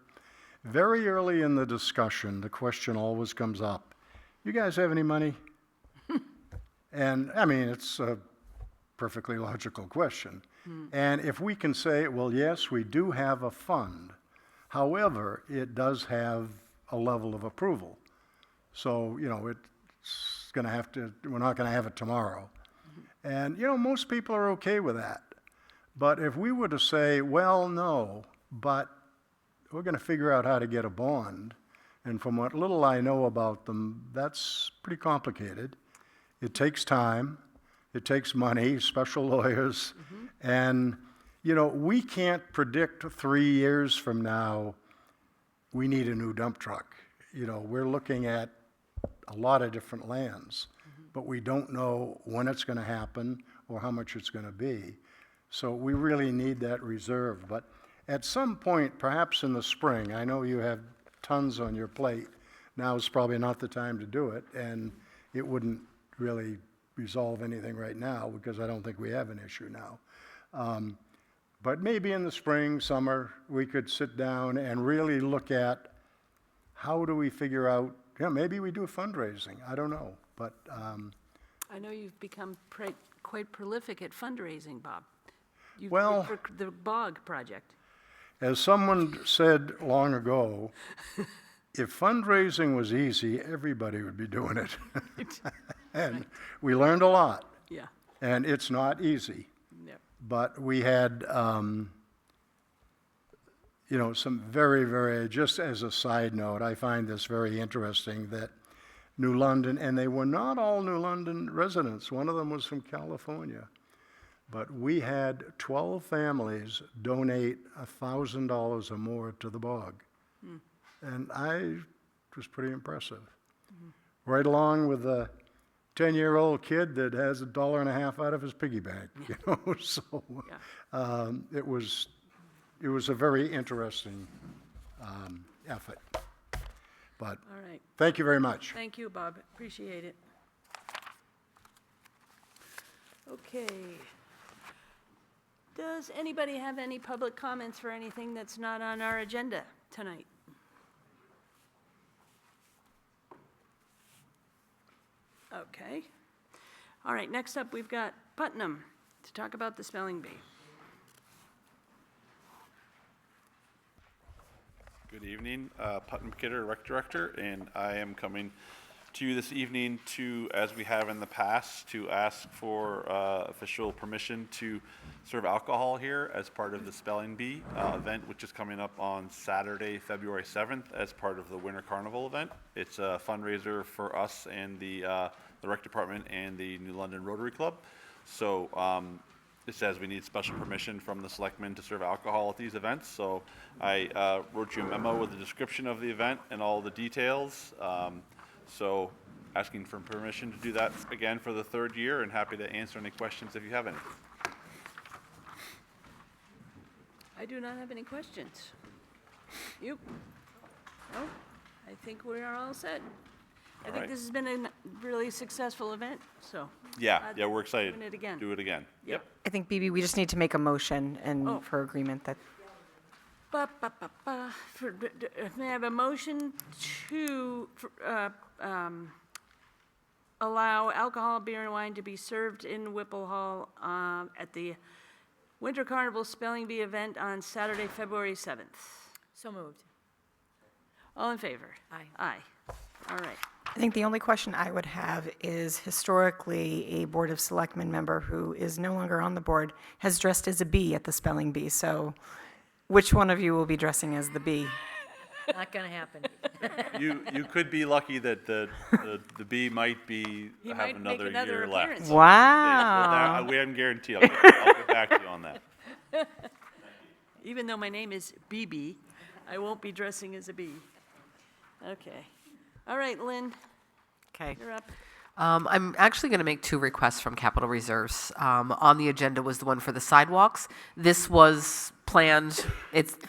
very early in the discussion, the question always comes up, you guys have any money? And, it's a perfectly logical question. And if we can say, well, yes, we do have a fund. However, it does have a level of approval. So, it's going to have to, we're not going to have it tomorrow. And, most people are okay with that. But if we were to say, well, no, but we're going to figure out how to get a bond, and from what little I know about them, that's pretty complicated. It takes time, it takes money, special lawyers, and, we can't predict 3 years from now, we need a new dump truck. We're looking at a lot of different lands, but we don't know when it's going to happen or how much it's going to be. So we really need that reserve. But at some point, perhaps in the spring, I know you have tons on your plate now is probably not the time to do it, and it wouldn't really resolve anything right now, because I don't think we have an issue now. But maybe in the spring, summer, we could sit down and really look at how do we figure out, maybe we do fundraising, I don't know, but, I know you've become quite prolific at fundraising, Bob. You did Well- for the Bog project. as someone said long ago, if fundraising was easy, everybody would be doing it. And we learned a lot, Yeah, and it's not easy. yep. But we had, some very, very, just as a side note, I find this very interesting that New London, and they were not all New London residents, one of them was from California, but we had 12 families donate $1,000 or more to the bog. And it was pretty impressive. Right along with the 10-year-old kid that has $1.50 out of his piggy bank, so it was a very interesting effort. But All right. thank you very much. Thank you, Bob. Appreciate it. Okay. Does anybody have any public comments for anything that's not on our agenda tonight? Okay. All right, next up, we've got Putnam to talk about the spelling bee. Good evening, Putnam Kidder, Rec Director, and I am coming to you this evening to, as we have in the past, to ask for official permission to serve alcohol here as part of the Spelling Bee event, which is coming up on Saturday, February 7th, as part of the Winter Carnival event. It's a fundraiser for us and the Rec Department and the New London Rotary Club. So it says we need special permission from the Selectmen to serve alcohol at these events. So I wrote you a memo with a description of the event and all the details. So asking for permission to do that again for the third year, and happy to answer any questions if you have any. I do not have any questions. You? No? I think we are all set. I think right. this has been a really successful event, so. Yeah, glad yeah, that we're excited. doing it again. Do it again. Yep. I think, BB, we just need to make a motion Oh. and for agreement that, May I have a motion to allow alcohol, beer, and wine to be served in Whipple Hall at the Winter Carnival Spelling Bee event on Saturday, February 7th? So moved. All in favor? Aye. Aye. All right. I think the only question I would have is historically, a Board of Selectmen member who is no longer on the board has dressed as a bee at the spelling bee. So which one of you will be dressing as the bee? Not going to happen. You could be lucky that the bee might be He have might make another another year appearance. left. Wow. We haven't guaranteed. I'll get back to you on that. Even though my name is BB, I won't be dressing as a bee. Okay. All right, Lynn, Okay. you're up. I'm actually going to make two requests from capital reserves. On the agenda was the one for the sidewalks. This was planned,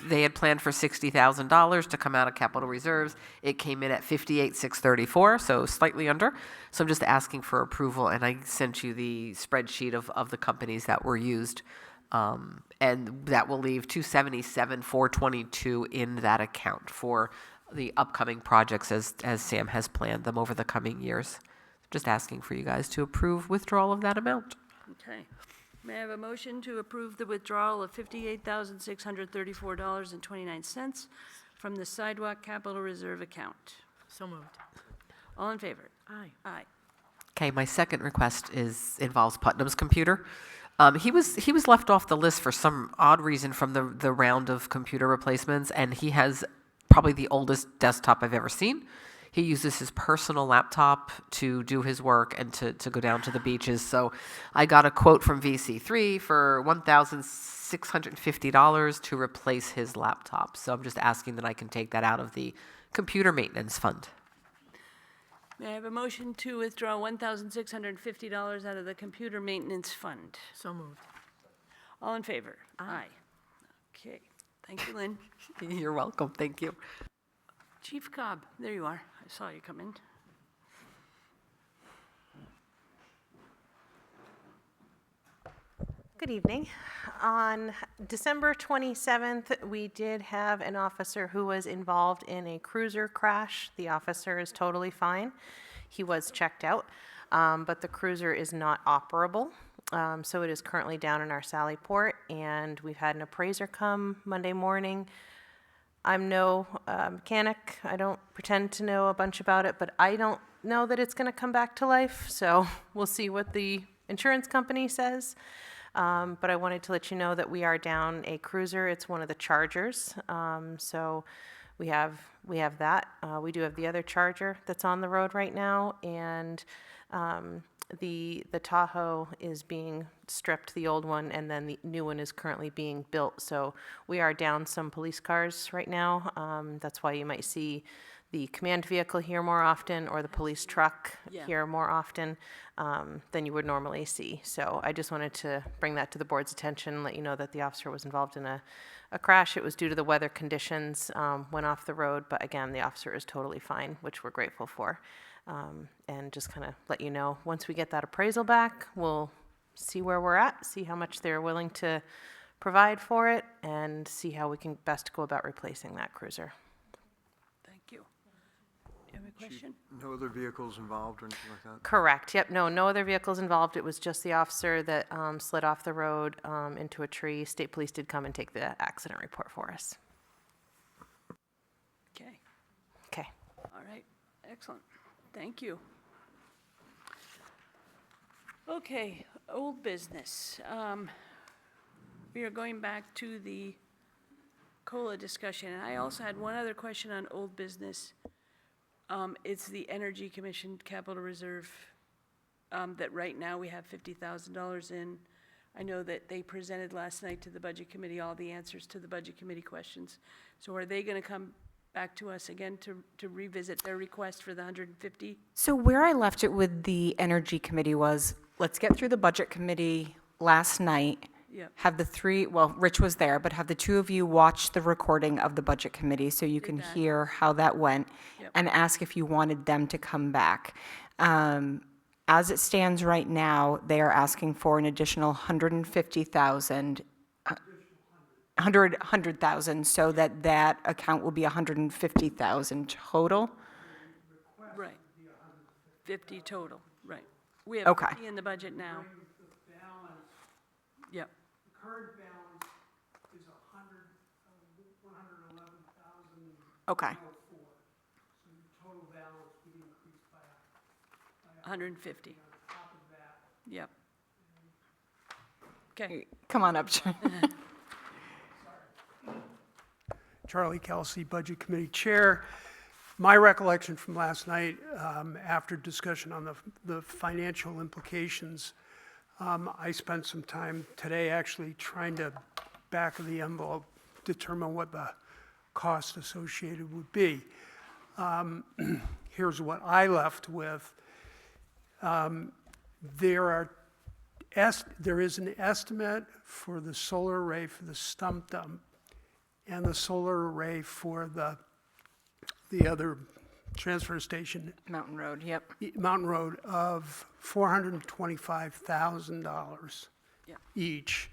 they had planned for $60,000 to come out of capital reserves. It came in at $58,634, so slightly under. So I'm just asking for approval, and I sent you the spreadsheet of the companies that were used. And that will leave $277,422 in that account for the upcoming projects as Sam has planned them over the coming years. Just asking for you guys to approve withdrawal of that amount. Okay. May I have a motion to approve the withdrawal of $58,634.29 from the Sidewalk Capital Reserve account? So moved. All in favor? Aye. Aye. Okay, my second request involves Putnam's computer. He was left off the list for some odd reason from the round of computer replacements, and he has probably the oldest desktop I've ever seen. He uses his personal laptop to do his work and to go down to the beaches. So I got a quote from VC3 for $1,650 to replace his laptop. So I'm just asking that I can take that out of the computer maintenance fund. May I have a motion to withdraw $1,650 out of the computer maintenance fund? So moved. All in favor? Aye. Okay. Thank you, Lynn. You're welcome. Thank you. Chief Cobb, there you are. I saw you come in. Good evening. On December 27th, we did have an officer who was involved in a cruiser crash. The officer is totally fine. He was checked out, but the cruiser is not operable. So it is currently down in our Sally Port, and we've had an appraiser come Monday morning. I'm no mechanic. I don't pretend to know a bunch about it, but I don't know that it's going to come back to life. So we'll see what the insurance company says. But I wanted to let you know that we are down a cruiser. It's one of the Chargers. So we have that. We do have the other Charger that's on the road right now, and the Tahoe is being stripped, the old one, and then the new one is currently being built. So we are down some police cars right now. That's why you might see the command vehicle here more often, or the police truck here more often than you would normally see. So I just wanted to bring that to the board's attention and let you know that the officer was involved in a crash. It was due to the weather conditions, went off the road, but again, the officer is totally fine, which we're grateful for. And just kind of let you know, once we get that appraisal back, we'll see where we're at, see how much they're willing to provide for it, and see how we can best go about replacing that cruiser. Thank you. You have a question? No other vehicles involved or anything like that? Correct, yep, no other vehicles involved. It was just the officer that slid off the road into a tree. State Police did come and take the accident report for us. Okay, Okay. all right, excellent. Thank you. Okay, old business. We are going back to the COLA discussion, and I also had one other question on old business. It's the Energy Commission Capital Reserve that right now we have $50,000 in. I know that they presented last night to the Budget Committee all the answers to the Budget Committee questions. So are they going to come back to us again to revisit their request for the 150? So where I left it with the Energy Committee was, let's get through the Budget Committee last night. Yep. Have the three, well, Rich was there, but have the two of you watch the recording of the Budget Committee so you can that. hear how that went, Yep. and ask if you wanted them to come back. As it stands right now, they are asking for an additional 150,000, 100,000, so that account will be 150,000 total. Right. 50 total, right. We have Okay. 50 in the budget now. Yep. Current balance is 111,000. Okay. So the total balance would increase by 150. on top of that. Yep. Okay. Come on up, John. Charlie Kelsey, Budget Committee Chair. My recollection from last night, after discussion on the financial implications, I spent some time today actually trying to back of the envelope determine what the cost associated would be. Here's what I left with. There is an estimate for the solar array for the stump dump and the solar array for the other transfer station, Mountain Road, yep. Mountain Road, of $425,000 Yep. each,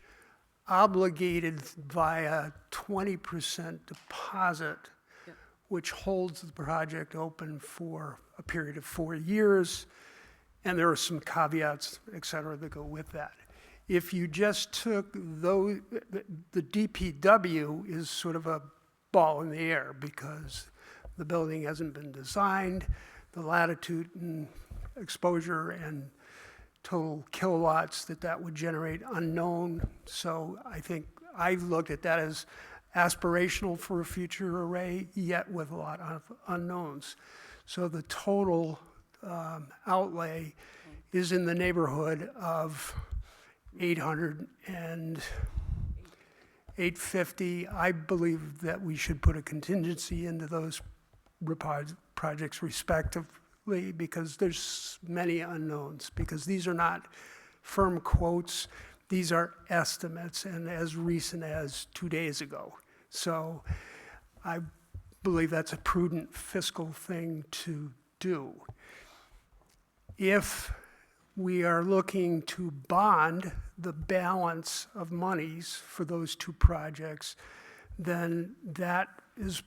obligated via 20% deposit, Yep. which holds the project open for a period of 4 years, and there are some caveats, et cetera, that go with that. If you just took those, the DPW is sort of a ball in the air because the building hasn't been designed, the latitude and exposure and total kilowatts that would generate unknown. So I think I've looked at that as aspirational for a future array, yet with a lot of unknowns. So the total outlay is in the neighborhood of 800 and 850. I believe that we should put a contingency into those projects respectively because there's many unknowns, because these are not firm quotes, these are estimates, and as recent as 2 days ago. So I believe that's a prudent fiscal thing to do. If we are looking to bond the balance of monies for those two projects, then that is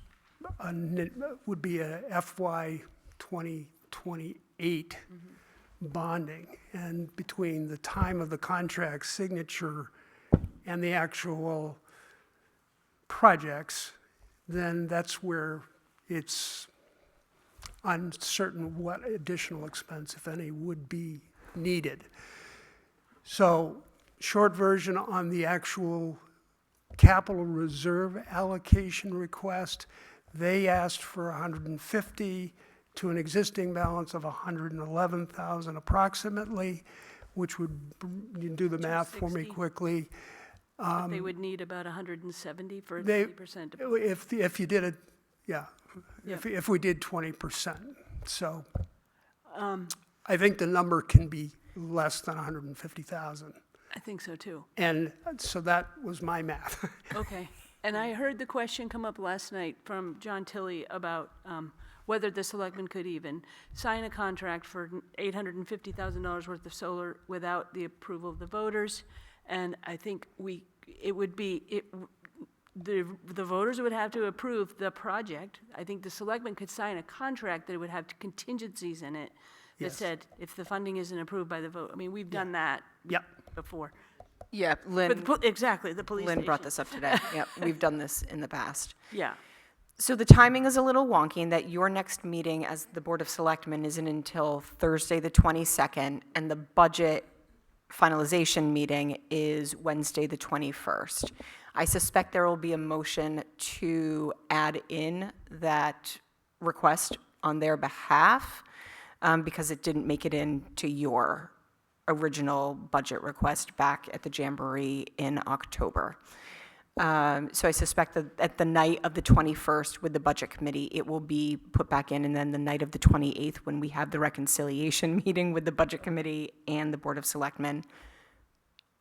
would be a FY 2028 bonding. And between the time of the contract signature and the actual projects, then that's where it's uncertain what additional expense, if any, would be needed. So, short version on the actual capital reserve allocation request, they asked for 150 to an existing balance of 111,000 approximately, which would, you can do the math for me 260. quickly. But they would need about 170 for They, 30%. if you did it, yeah, if we did 20%. So I think the number can be less than 150,000. I think so too. And so that was my math. Okay. And I heard the question come up last night from John Tilley about whether the selectmen could even sign a contract for $850,000 worth of solar without the approval of the voters. And I think the voters would have to approve the project. I think the selectmen could sign a contract that would have contingencies in it that Yes. said, if the funding isn't approved by the vote, I mean, we've done that Yep. before. Yeah, For Lynn, exactly, the police station. Lynn brought this up today. Yep, we've done this in the past. Yeah. So the timing is a little wonky in that your next meeting as the Board of Selectmen isn't until Thursday, the 22nd, and the budget finalization meeting is Wednesday, the 21st. I suspect there will be a motion to add in that request on their behalf because it didn't make it into your original budget request back at the Jamboree in October. So I suspect that at the night of the 21st with the Budget Committee, it will be put back in, and then the night of the 28th, when we have the reconciliation meeting with the Budget Committee and the Board of Selectmen,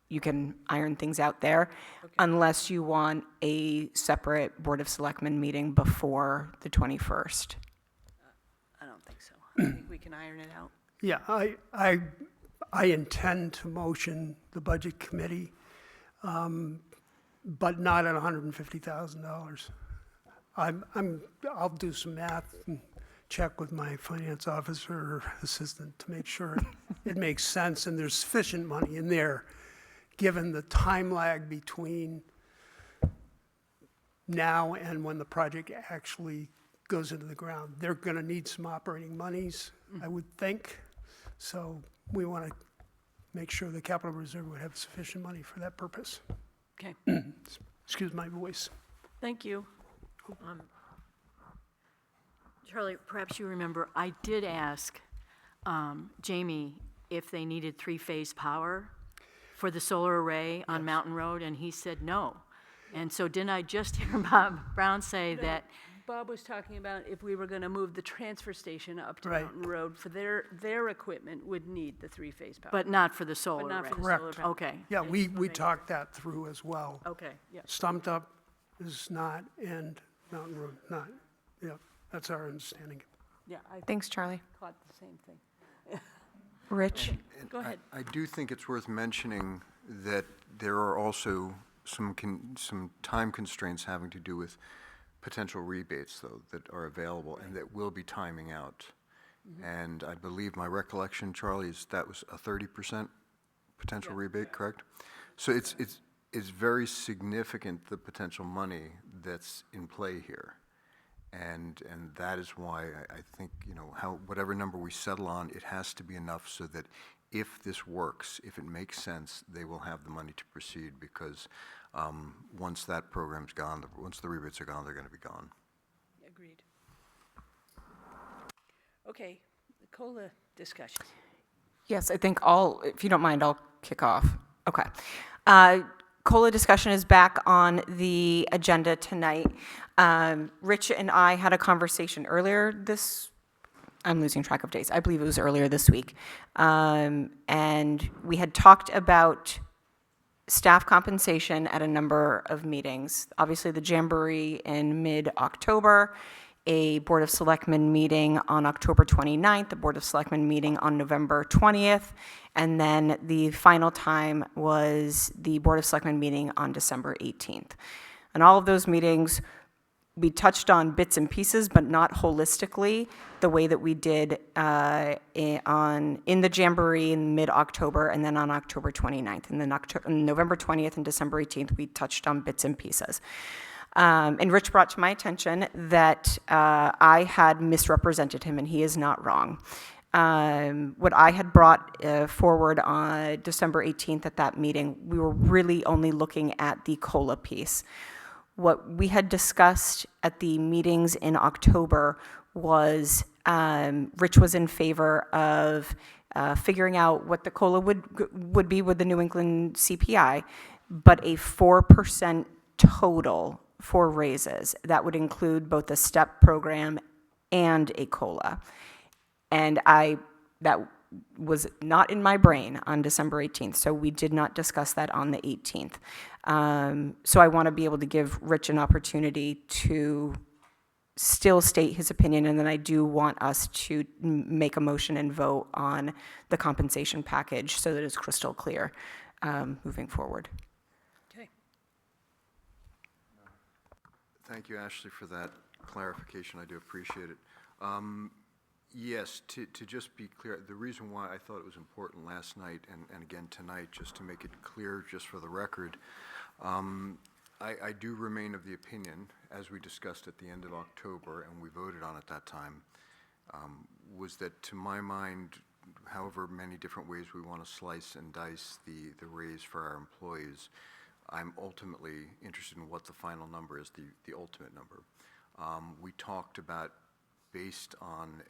you can iron things out there, unless you want a separate Board of Selectmen meeting before the 21st. I don't think so. I think we can iron it out. Yeah, I intend to motion the Budget Committee, but not at $150,000. I'll do some math and check with my finance officer or assistant to make sure it makes sense and there's sufficient money in there, given the time lag between now and when the project actually goes into the ground. They're going to need some operating monies, I would think. So we want to make sure the capital reserve would have sufficient money for that purpose. Okay, Excuse my voice. thank you. Charlie, perhaps you remember, I did ask Jamie if they needed three-phase power for the solar array on Mountain Road, and he said no. And so didn't I just hear Bob Brown say that, Bob was talking about if we were going to move the transfer station up to Right. Mountain Road, for their equipment would need the three-phase power. but not for the solar But array? not for the Correct. solar panel. Okay, Yeah, we talked that through as well. okay. Yeah. Stumped Up is not, and Mountain Road not. Yeah, that's our understanding. Yeah, I Thanks, Charlie. caught the same thing. Rich? Go ahead. I do think it's worth mentioning that there are also some time constraints having to do with potential rebates, though, that are available and that will be timing out. And I believe my recollection, Charlie, is that was a 30% potential rebate, correct? So it's very significant, the potential money that's in play here. And that is why I think, whatever number we settle on, it has to be enough so that if this works, if it makes sense, they will have the money to proceed, because once that program's gone, once the rebates are gone, they're going to be gone. Agreed. Okay, the COLA discussion. Yes, I think if you don't mind, I'll kick off. Okay. COLA discussion is back on the agenda tonight. Rich and I had a conversation earlier I'm losing track of days. I believe it was earlier this week. And we had talked about staff compensation at a number of meetings. Obviously, the Jamboree in mid-October, a Board of Selectmen meeting on October 29th, the Board of Selectmen meeting on November 20th, and then the final time was the Board of Selectmen meeting on December 18th. And all of those meetings, we touched on bits and pieces, but not holistically, the way that we did in the Jamboree in mid-October and then on October 29th. And then November 20th and December 18th, we touched on bits and pieces. And Rich brought to my attention that I had misrepresented him, and he is not wrong. What I had brought forward on December 18th at that meeting, we were really only looking at the COLA piece. What we had discussed at the meetings in October was Rich was in favor of figuring out what the COLA would be with the New England CPI, but a 4% total for raises. That would include both a STEP program and a COLA. And that was not in my brain on December 18th, so we did not discuss that on the 18th. So I want to be able to give Rich an opportunity to still state his opinion, and then I do want us to make a motion and vote on the compensation package so that it's crystal clear moving forward. Okay. Thank you, Ashley, for that clarification. I do appreciate it. Yes, to just be clear, the reason why I thought it was important last night and again tonight, just to make it clear, just for the record, I do remain of the opinion, as we discussed at the end of October and we voted on at that time, was that to my mind, however many different ways we want to slice and dice the raise for our employees, I'm ultimately interested in what the final number is, the ultimate number. We talked about, based on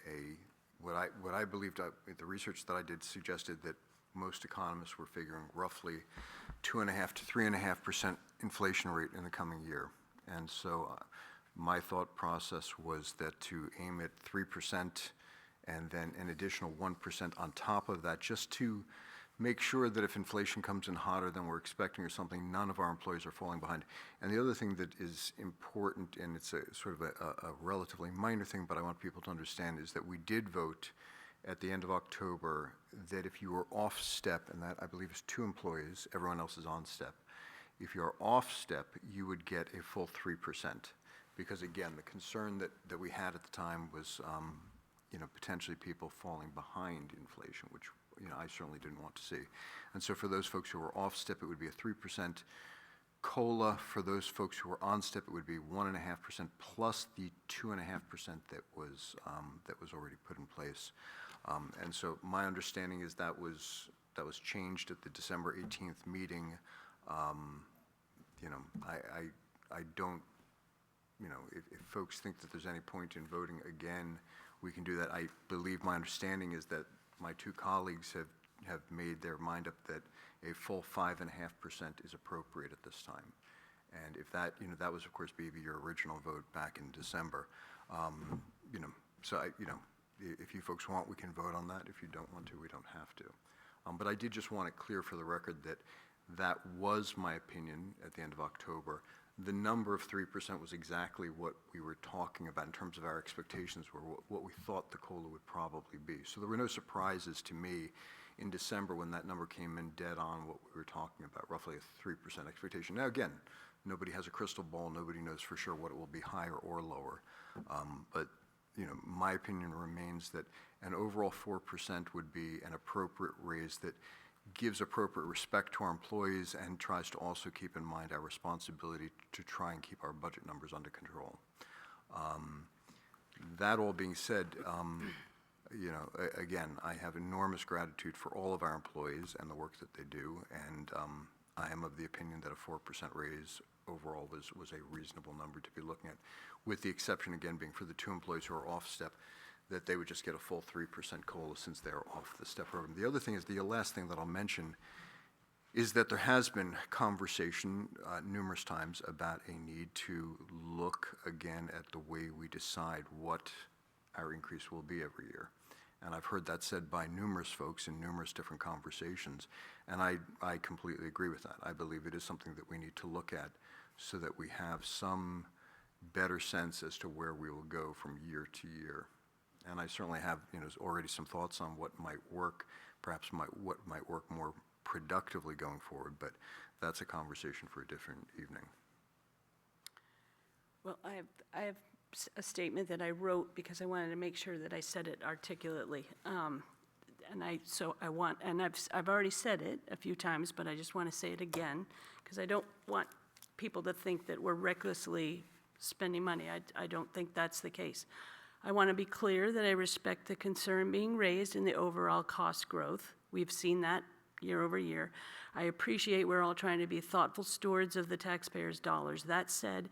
what I believed, the research that I did suggested that most economists were figuring roughly 2.5% to 3.5% inflation rate in the coming year. And so my thought process was that to aim at 3% and then an additional 1% on top of that, just to make sure that if inflation comes in hotter than we're expecting or something, none of our employees are falling behind. And the other thing that is important, and it's a sort of a relatively minor thing, but I want people to understand, is that we did vote at the end of October that if you were off step, and that I believe is 2 employees, everyone else is on step. If you're off step, you would get a full 3%. Because again, the concern that we had at the time was potentially people falling behind inflation, which I certainly didn't want to see. And so for those folks who were off step, it would be a 3%. COLA, for those folks who were on step, it would be 1.5% plus the 2.5% that was already put in place. And so my understanding is that was changed at the December 18th meeting. I don't, if folks think that there's any point in voting again, we can do that. I believe my understanding is that my 2 colleagues have made their mind up that a full 5.5% is appropriate at this time. And if that, that was of course your original vote back in December. So if you folks want, we can vote on that. If you don't want to, we don't have to. But I did just want it clear for the record that that was my opinion at the end of October. The number of 3% was exactly what we were talking about in terms of our expectations, were what we thought the COLA would probably be. So there were no surprises to me in December when that number came in dead on what we were talking about, roughly a 3% expectation. Now again, nobody has a crystal ball, nobody knows for sure what it will be, higher or lower. But my opinion remains that an overall 4% would be an appropriate raise that gives appropriate respect to our employees and tries to also keep in mind our responsibility to try and keep our budget numbers under control. That all being said, again, I have enormous gratitude for all of our employees and the work that they do, and I am of the opinion that a 4% raise overall was a reasonable number to be looking at, with the exception, again, being for the 2 employees who are off step, that they would just get a full 3% COLA since they're off the STEP program. The other thing is, the last thing that I'll mention is that there has been conversation numerous times about a need to look again at the way we decide what our increase will be every year. And I've heard that said by numerous folks in numerous different conversations, and I completely agree with that. I believe it is something that we need to look at so that we have some better sense as to where we will go from year to year. And I certainly have, already some thoughts on what might work, perhaps what might work more productively going forward, but that's a conversation for a different evening. Well, I have a statement that I wrote because I wanted to make sure that I said it articulately. I've already said it a few times, but I just want to say it again because I don't want people to think that we're recklessly spending money. I don't think that's the case. I want to be clear that I respect the concern being raised in the overall cost growth. We've seen that year over year. I appreciate we're all trying to be thoughtful stewards of the taxpayers' dollars. That said,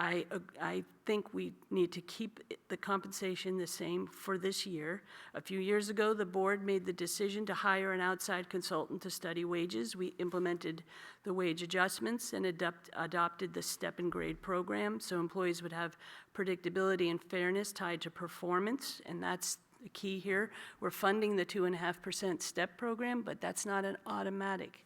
I think we need to keep the compensation the same for this year. A few years ago, the board made the decision to hire an outside consultant to study wages. We implemented the wage adjustments and adopted the step and grade program so employees would have predictability and fairness tied to performance, and that's the key here. We're funding the 2.5% step program, but that's not an automatic.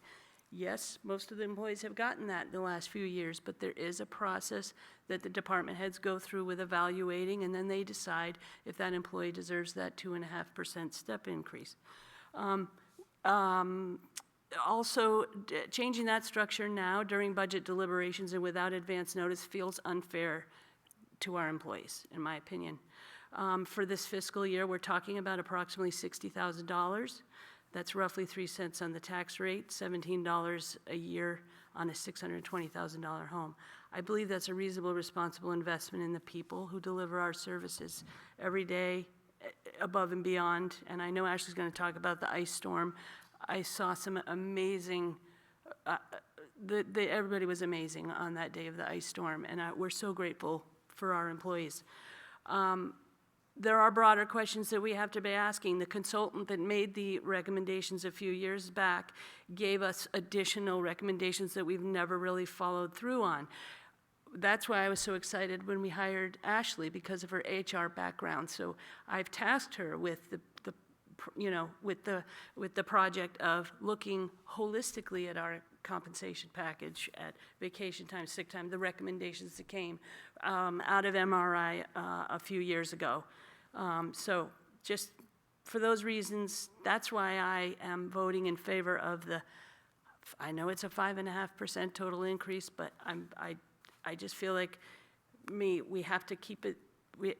Yes, most of the employees have gotten that in the last few years, but there is a process that the department heads go through with evaluating, and then they decide if that employee deserves that 2.5% step increase. Also, changing that structure now during budget deliberations and without advance notice feels unfair to our employees, in my opinion. For this fiscal year, we're talking about approximately $60,000. That's roughly 3 cents on the tax rate, $17 a year on a $620,000 home. I believe that's a reasonable, responsible investment in the people who deliver our services every day, above and beyond. And I know Ashley's going to talk about the ice storm. I saw some amazing, everybody was amazing on that day of the ice storm, and we're so grateful for our employees. There are broader questions that we have to be asking. The consultant that made the recommendations a few years back gave us additional recommendations that we've never really followed through on. That's why I was so excited when we hired Ashley, because of her HR background. So I've tasked her with the project of looking holistically at our compensation package, at vacation time, sick time, the recommendations that came out of MRI a few years ago. So just for those reasons, that's why I am voting in favor of I know it's a 5.5% total increase, but I just feel like we have to keep it, we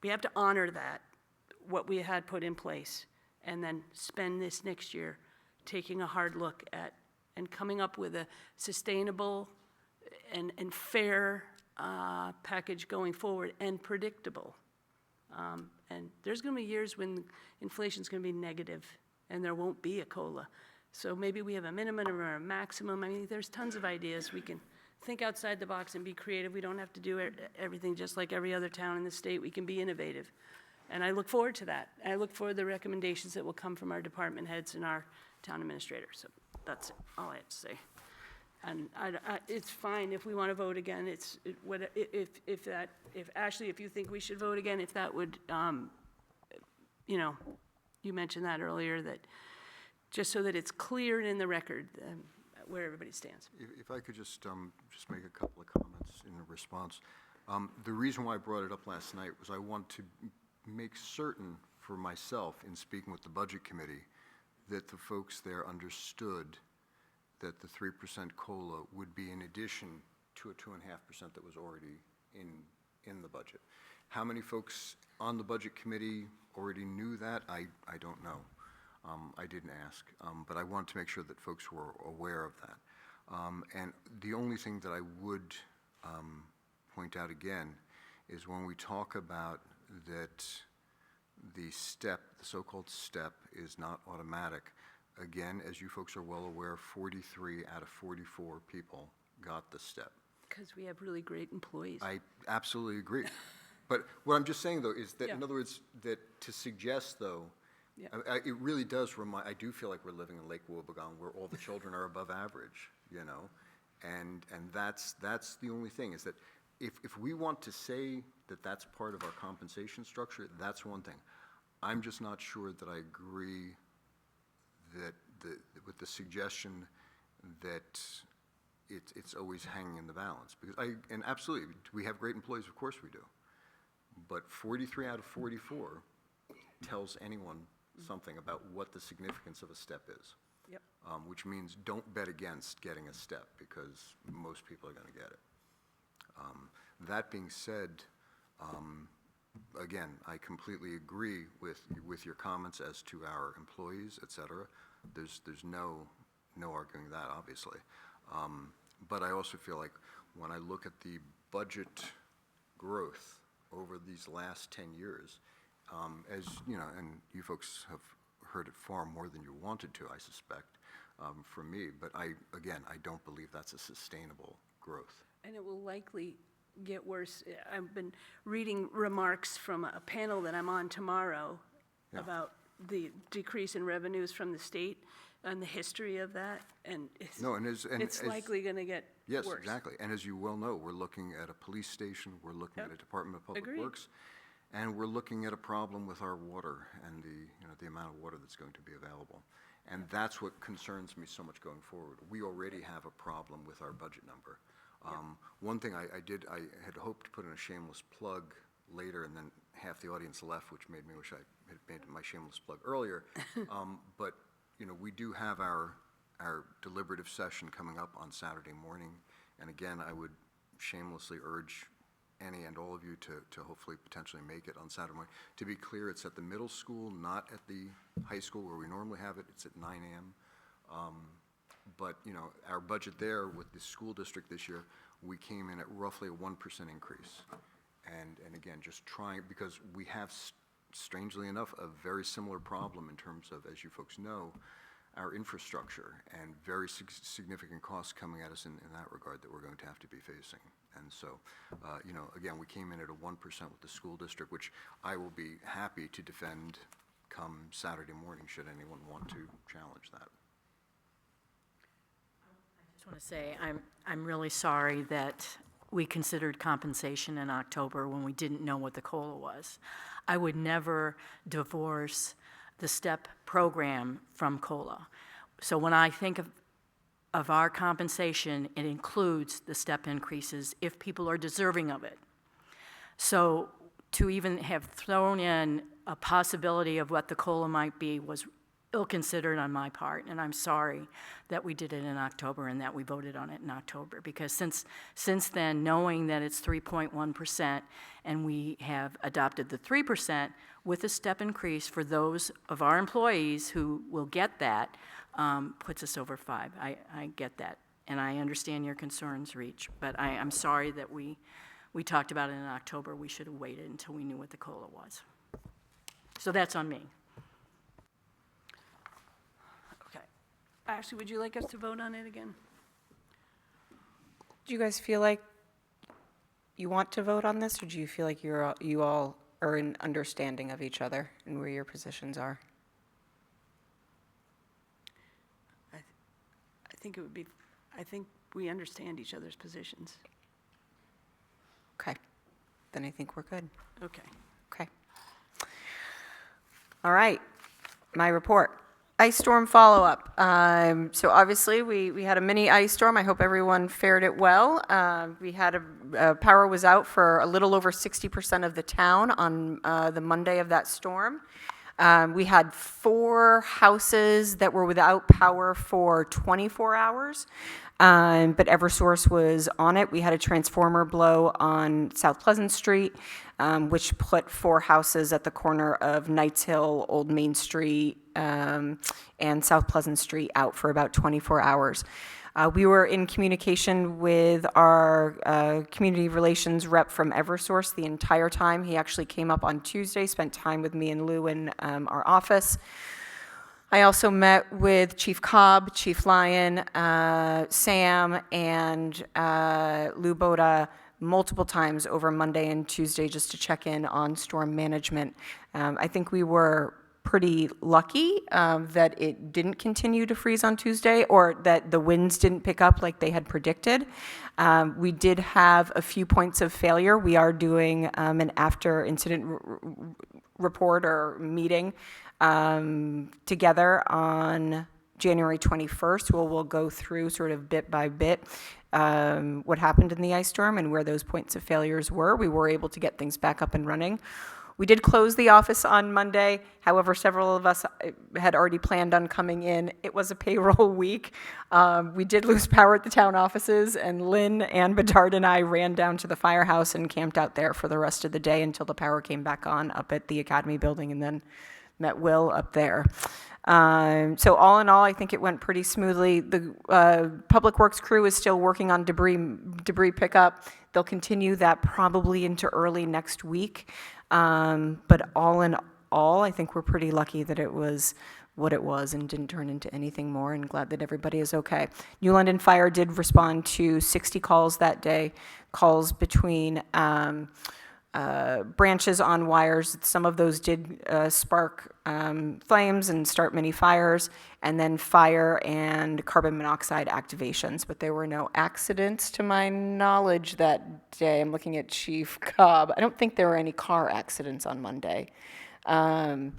have to honor that, what we had put in place, and then spend this next year taking a hard look at and coming up with a sustainable and fair package going forward, and predictable. And there's going to be years when inflation's going to be negative and there won't be a COLA. So maybe we have a minimum or a maximum. I mean, there's tons of ideas. We can think outside the box and be creative. We don't have to do everything just like every other town in the state. We can be innovative. And I look forward to that. I look forward to the recommendations that will come from our department heads and our town administrator. So that's all I have to say. And it's fine if we want to vote again. If Ashley, if you think we should vote again, if that would, you mentioned that earlier, that just so that it's clear and in the record where everybody stands. If I could just make a couple of comments in response. The reason why I brought it up last night was I want to make certain for myself in speaking with the Budget Committee that the folks there understood that the 3% COLA would be in addition to a 2.5% that was already in the budget. How many folks on the Budget Committee already knew that? I don't know. I didn't ask, but I wanted to make sure that folks were aware of that. And the only thing that I would point out again is when we talk about that the so-called step is not automatic. Again, as you folks are well aware, 43 out of 44 people got the step. Because we have really great employees. I absolutely agree. But what I'm just saying, though, is that, in other words, that to suggest, though, it really does remind, I do feel like we're living in Lake Wobegon where all the children are above average, and that's the only thing, is that if we want to say that that's part of our compensation structure, that's one thing. I'm just not sure that I agree that with the suggestion that it's always hanging in the balance. Because and absolutely, we have great employees, of course we do. But 43 out of 44 tells anyone something about what the significance of a step is. Yep. Which means don't bet against getting a step, because most people are going to get it. That being said, again, I completely agree with your comments as to our employees, et cetera. There's no arguing that, obviously. But I also feel like when I look at the budget growth over these last 10 years, as you know, and you folks have heard it far more than you wanted to, I suspect, from me, but I don't believe that's a sustainable growth. And it will likely get worse. I've been reading remarks from a panel that I'm on tomorrow about the decrease in revenues from the state and the history of that, and it's likely going to get worse. Yes, exactly. And as you well know, we're looking at a police station, we're looking at a Department of Public Agreed. Works, and we're looking at a problem with our water and the amount of water that's going to be available. And that's what concerns me so much going forward. We already have a problem with our budget number. One thing I had hoped to put in a shameless plug later, and then half the audience left, which made me wish I had made my shameless plug earlier. But we do have our deliberative session coming up on Saturday morning, and again, I would shamelessly urge any and all of you to hopefully potentially make it on Saturday morning. To be clear, it's at the middle school, not at the high school where we normally have it. It's at 9 a.m. But our budget there with the school district this year, we came in at roughly a 1% increase. And again, just trying, because we have, strangely enough, a very similar problem in terms of, as you folks know, our infrastructure and very significant costs coming at us in that regard that we're going to have to be facing. And so, again, we came in at a 1% with the school district, which I will be happy to defend come Saturday morning, should anyone want to challenge that. I just want to say, I'm really sorry that we considered compensation in October when we didn't know what the COLA was. I would never divorce the STEP program from COLA. So when I think of our compensation, it includes the STEP increases if people are deserving of it. So to even have thrown in a possibility of what the COLA might be was ill-considered on my part, and I'm sorry that we did it in October and that we voted on it in October, because since then, knowing that it's 3.1% and we have adopted the 3% with a step increase for those of our employees who will get that, puts us over 5. I get that, and I understand your concerns, Reach, but I'm sorry that we talked about it in October. We should have waited until we knew what the COLA was. So that's on me. Ashley, would you like us to vote on it again? Do you guys feel like you want to vote on this, or do you feel like you all are in understanding of each other and where your positions are? I think we understand each other's positions. Okay, then I think we're good. Okay. Okay. All right, my report. Ice storm follow-up. So obviously, we had a mini ice storm. I hope everyone fared it well. We had power was out for a little over 60% of the town on the Monday of that storm. We had 4 houses that were without power for 24 hours, but Eversource was on it. We had a transformer blow on South Pleasant Street, which put 4 houses at the corner of Knights Hill, Old Main Street, and South Pleasant Street out for about 24 hours. We were in communication with our community relations rep from Eversource the entire time. He actually came up on Tuesday, spent time with me and Lou in our office. I also met with Chief Cobb, Chief Lyon, Sam, and Lou Boda multiple times over Monday and Tuesday just to check in on storm management. I think we were pretty lucky that it didn't continue to freeze on Tuesday, or that the winds didn't pick up like they had predicted. We did have a few points of failure. We are doing an after-incident report or meeting together on January 21st, where we'll go through sort of bit by bit what happened in the ice storm and where those points of failures were. We were able to get things back up and running. We did close the office on Monday. However, several of us had already planned on coming in. It was a payroll week. We did lose power at the town offices, and Lynn, Ann Bedard, and I ran down to the firehouse and camped out there for the rest of the day until the power came back on up at the Academy building, and then met Will up there. So all in all, I think it went pretty smoothly. The Public Works crew is still working on debris pickup. They'll continue that probably into early next week. But all in all, I think we're pretty lucky that it was what it was and didn't turn into anything more, and glad that everybody is okay. New London Fire did respond to 60 calls that day, calls between branches on wires. Some of those did spark flames and start many fires, and then fire and carbon monoxide activations. But there were no accidents to my knowledge that day. I'm looking at Chief Cobb. I don't think there were any car accidents on Monday. And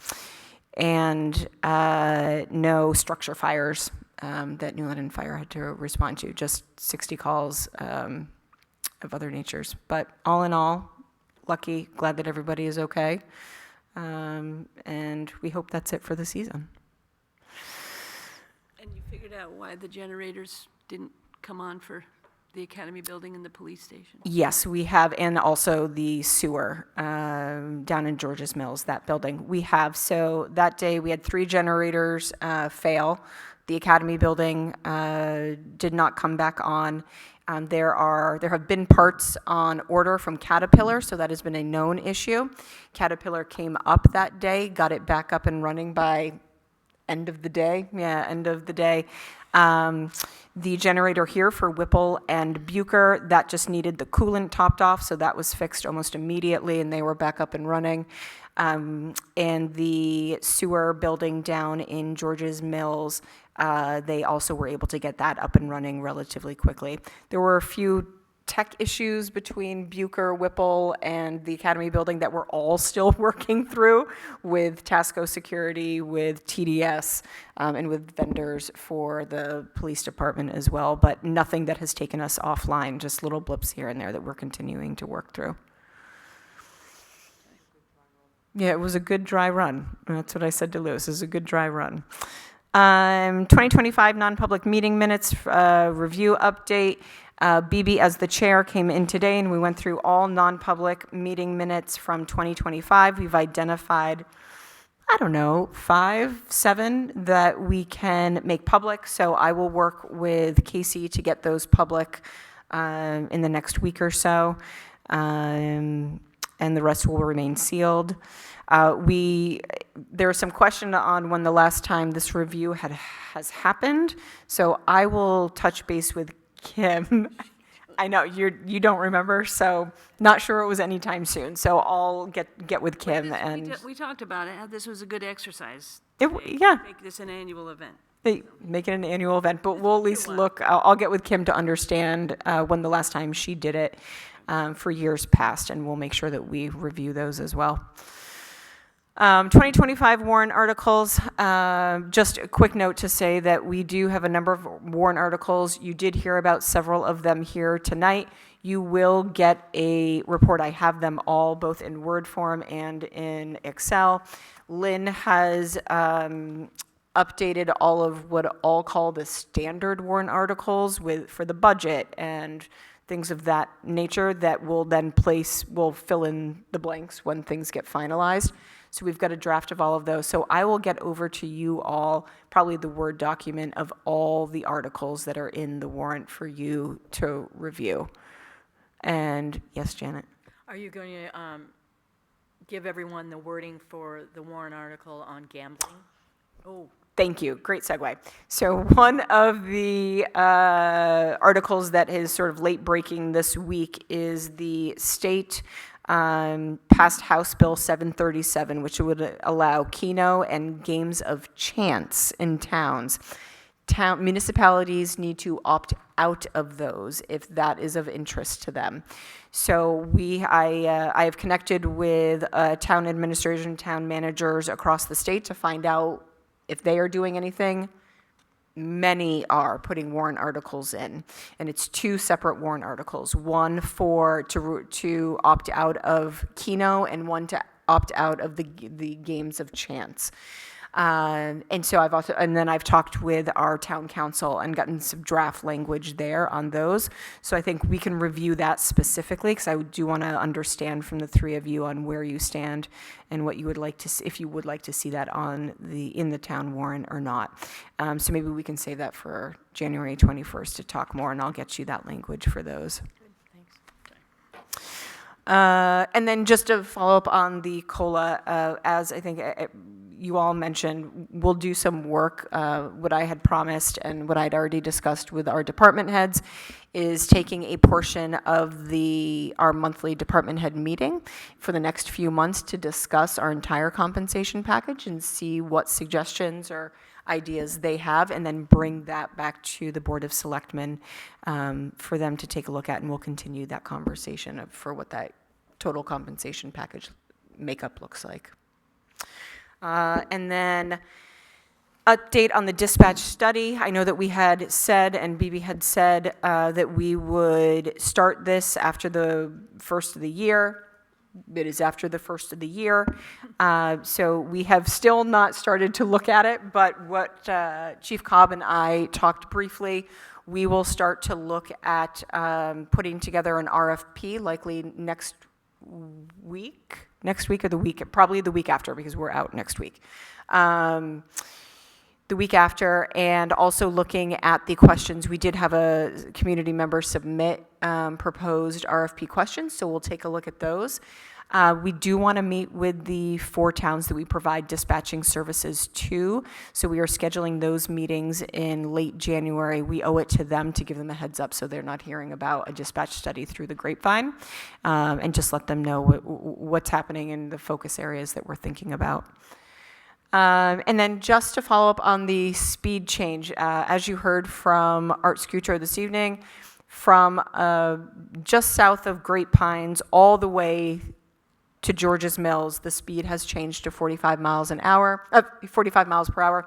no structure fires that New London Fire had to respond to, just 60 calls of other natures. But all in all, lucky, glad that everybody is okay, and we hope that's it for the season. And you figured out why the generators didn't come on for the Academy building and the police station? Yes, we have, and also the sewer down in George's Mills, that building. We have, so that day we had 3 generators fail. The Academy building did not come back on. There have been parts on order from Caterpillar, so that has been a known issue. Caterpillar came up that day, got it back up and running by end of the day. Yeah, end of the day. The generator here for Whipple and Bucher, that just needed the coolant topped off, so that was fixed almost immediately, and they were back up and running. And the sewer building down in George's Mills, they also were able to get that up and running relatively quickly. There were a few tech issues between Bucher, Whipple, and the Academy building that we're all still working through with Tasco Security, with TDS, and with vendors for the police department as well, but nothing that has taken us offline, just little blips here and there that we're continuing to work through. Yeah, it was a good dry run. That's what I said to Lewis, it was a good dry run. 2025 non-public meeting minutes review update. BB, as the chair, came in today and we went through all non-public meeting minutes from 2025. We've identified, 5, 7 that we can make public. So I will work with Casey to get those public in the next week or so. And the rest will remain sealed. There's some question on when the last time this review has happened. So I will touch base with Kim. I know you don't remember, so not sure it was anytime soon. So I'll get with Kim and We talked about it, how this was a good exercise. Yeah. Make this an annual event. They make it an annual event, but we'll at least look. I'll get with Kim to understand when the last time she did it for years past, and we'll make sure that we review those as well. 2025 warrant articles, just a quick note to say that we do have a number of warrant articles. You did hear about several of them here tonight. You will get a report. I have them all both in Word form and in Excel. Lynn has updated all of what I'll call the standard warrant articles for the budget and things of that nature that will then will fill in the blanks when things get finalized. So we've got a draft of all of those. So I will get over to you all, probably the Word document of all the articles that are in the warrant for you to review. And yes, Janet? Are you going to give everyone the wording for the warrant article on gambling? Oh. Thank you. Great segue. So one of the articles that is sort of late breaking this week is the state passed House Bill 737, which would allow Keno and games of chance in towns. Municipalities need to opt out of those if that is of interest to them. So I have connected with town administration, town managers across the state to find out if they are doing anything. Many are putting warrant articles in, and it's 2 separate warrant articles, one to opt out of Keno and one to opt out of the games of chance. And so I've talked with our town council and gotten some draft language there on those. So I think we can review that specifically, because I do want to understand from the 3 of you on where you stand and what you would like to see, if you would like to see that in the town warrant or not. So maybe we can save that for January 21st to talk more, and I'll get you that language for those. And then just to follow up on the COLA, as I think you all mentioned, we'll do some work. What I had promised and what I'd already discussed with our department heads is taking a portion of our monthly department head meeting for the next few months to discuss our entire compensation package and see what suggestions or ideas they have, and then bring that back to the Board of Selectmen for them to take a look at, and we'll continue that conversation for what that total compensation package makeup looks like. And then update on the dispatch study. I know that we had said, and BB had said, that we would start this after the first of the year. It is after the first of the year. So we have still not started to look at it, but what Chief Cobb and I talked briefly, we will start to look at putting together an RFP likely next week or the week, probably the week after, because we're out next week. The week after, and also looking at the questions. We did have a community member submit proposed RFP questions, so we'll take a look at those. We do want to meet with the 4 towns that we provide dispatching services to, so we are scheduling those meetings in late January. We owe it to them to give them a heads up so they're not hearing about a dispatch study through the grapevine, and just let them know what's happening in the focus areas that we're thinking about. And then just to follow up on the speed change, as you heard from Art Scuto this evening, from just south of Great Pines all the way to George's Mills, the speed has changed to 45 miles per hour.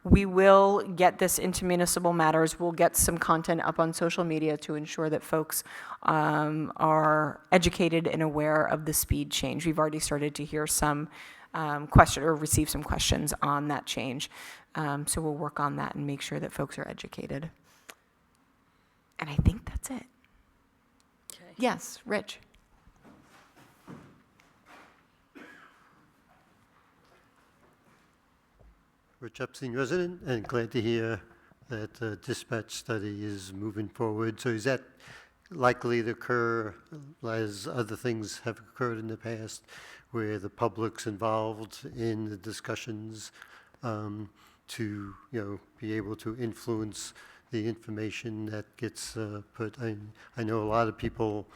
We will get this into Municipal Matters. We'll get some content up on social media to ensure that folks are educated and aware of the speed change. We've already started to hear some receive some questions on that change. So we'll work on that and make sure that folks are educated. And I think that's it. Okay. Yes, Rich. Rich Epstein, resident, and glad to hear that the dispatch study is moving forward. So is that likely to occur as other things have occurred in the past, where the public's involved in the discussions to be able to influence the information that gets put? I know a lot of people,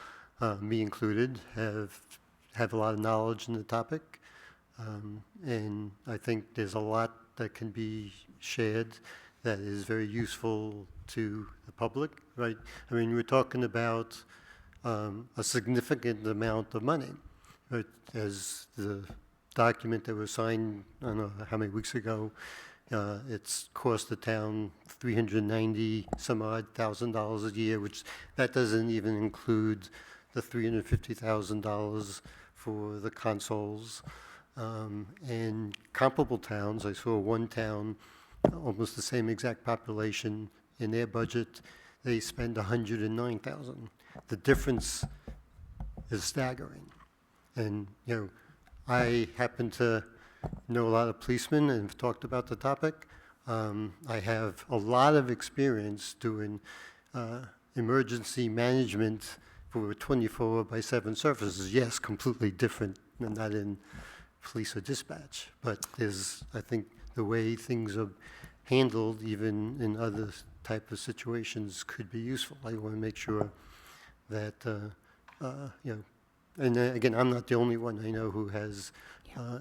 me included, have a lot of knowledge in the topic, and I think there's a lot that can be shared that is very useful to the public, right? I mean, we're talking about a significant amount of money, right? As the document that was signed, I don't know how many weeks ago, it's cost the town $390,000 a year, which that doesn't even include the $350,000 for the consoles. And comparable towns, I saw one town, almost the same exact population, in their budget, they spend $109,000. The difference is staggering. And, I happen to know a lot of policemen and have talked about the topic. I have a lot of experience doing emergency management for 24/7 services. Yes, completely different, not in police or dispatch, but I think the way things are handled, even in other type of situations, could be useful. I want to make sure that And again, I'm not the only one I know who has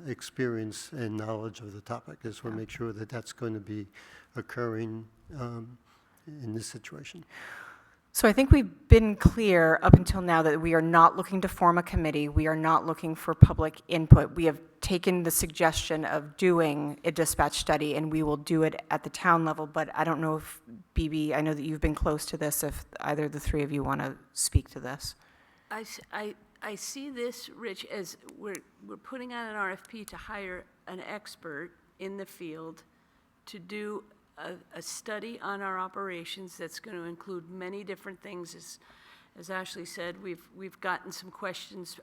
experience and knowledge of the topic. I just want to make sure that that's going to be occurring in this situation. So I think we've been clear up until now that we are not looking to form a committee. We are not looking for public input. We have taken the suggestion of doing a dispatch study, and we will do it at the town level. But I don't know if, BB, I know that you've been close to this, if either of the three of you want to speak to this. I see this, Rich, as we're putting out an RFP to hire an expert in the field to do a study on our operations that's going to include many different things. As Ashley said, we've gotten some questions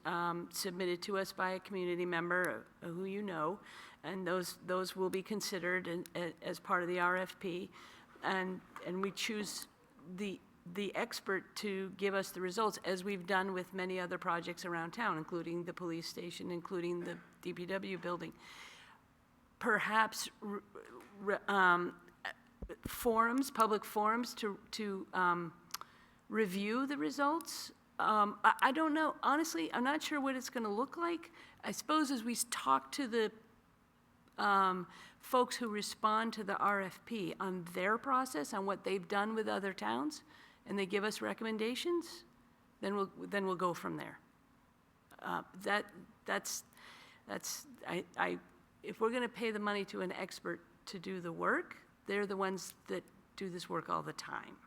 submitted to us by a community member who you know, and those will be considered as part of the RFP, and we choose the expert to give us the results, as we've done with many other projects around town, including the police station, including the DPW building. Perhaps forums, public forums to review the results. I don't know, honestly, I'm not sure what it's going to look like. I suppose as we talk to the folks who respond to the RFP on their process, on what they've done with other towns, and they give us recommendations, then we'll go from there. If we're going to pay the money to an expert to do the work, they're the ones that do this work all the time,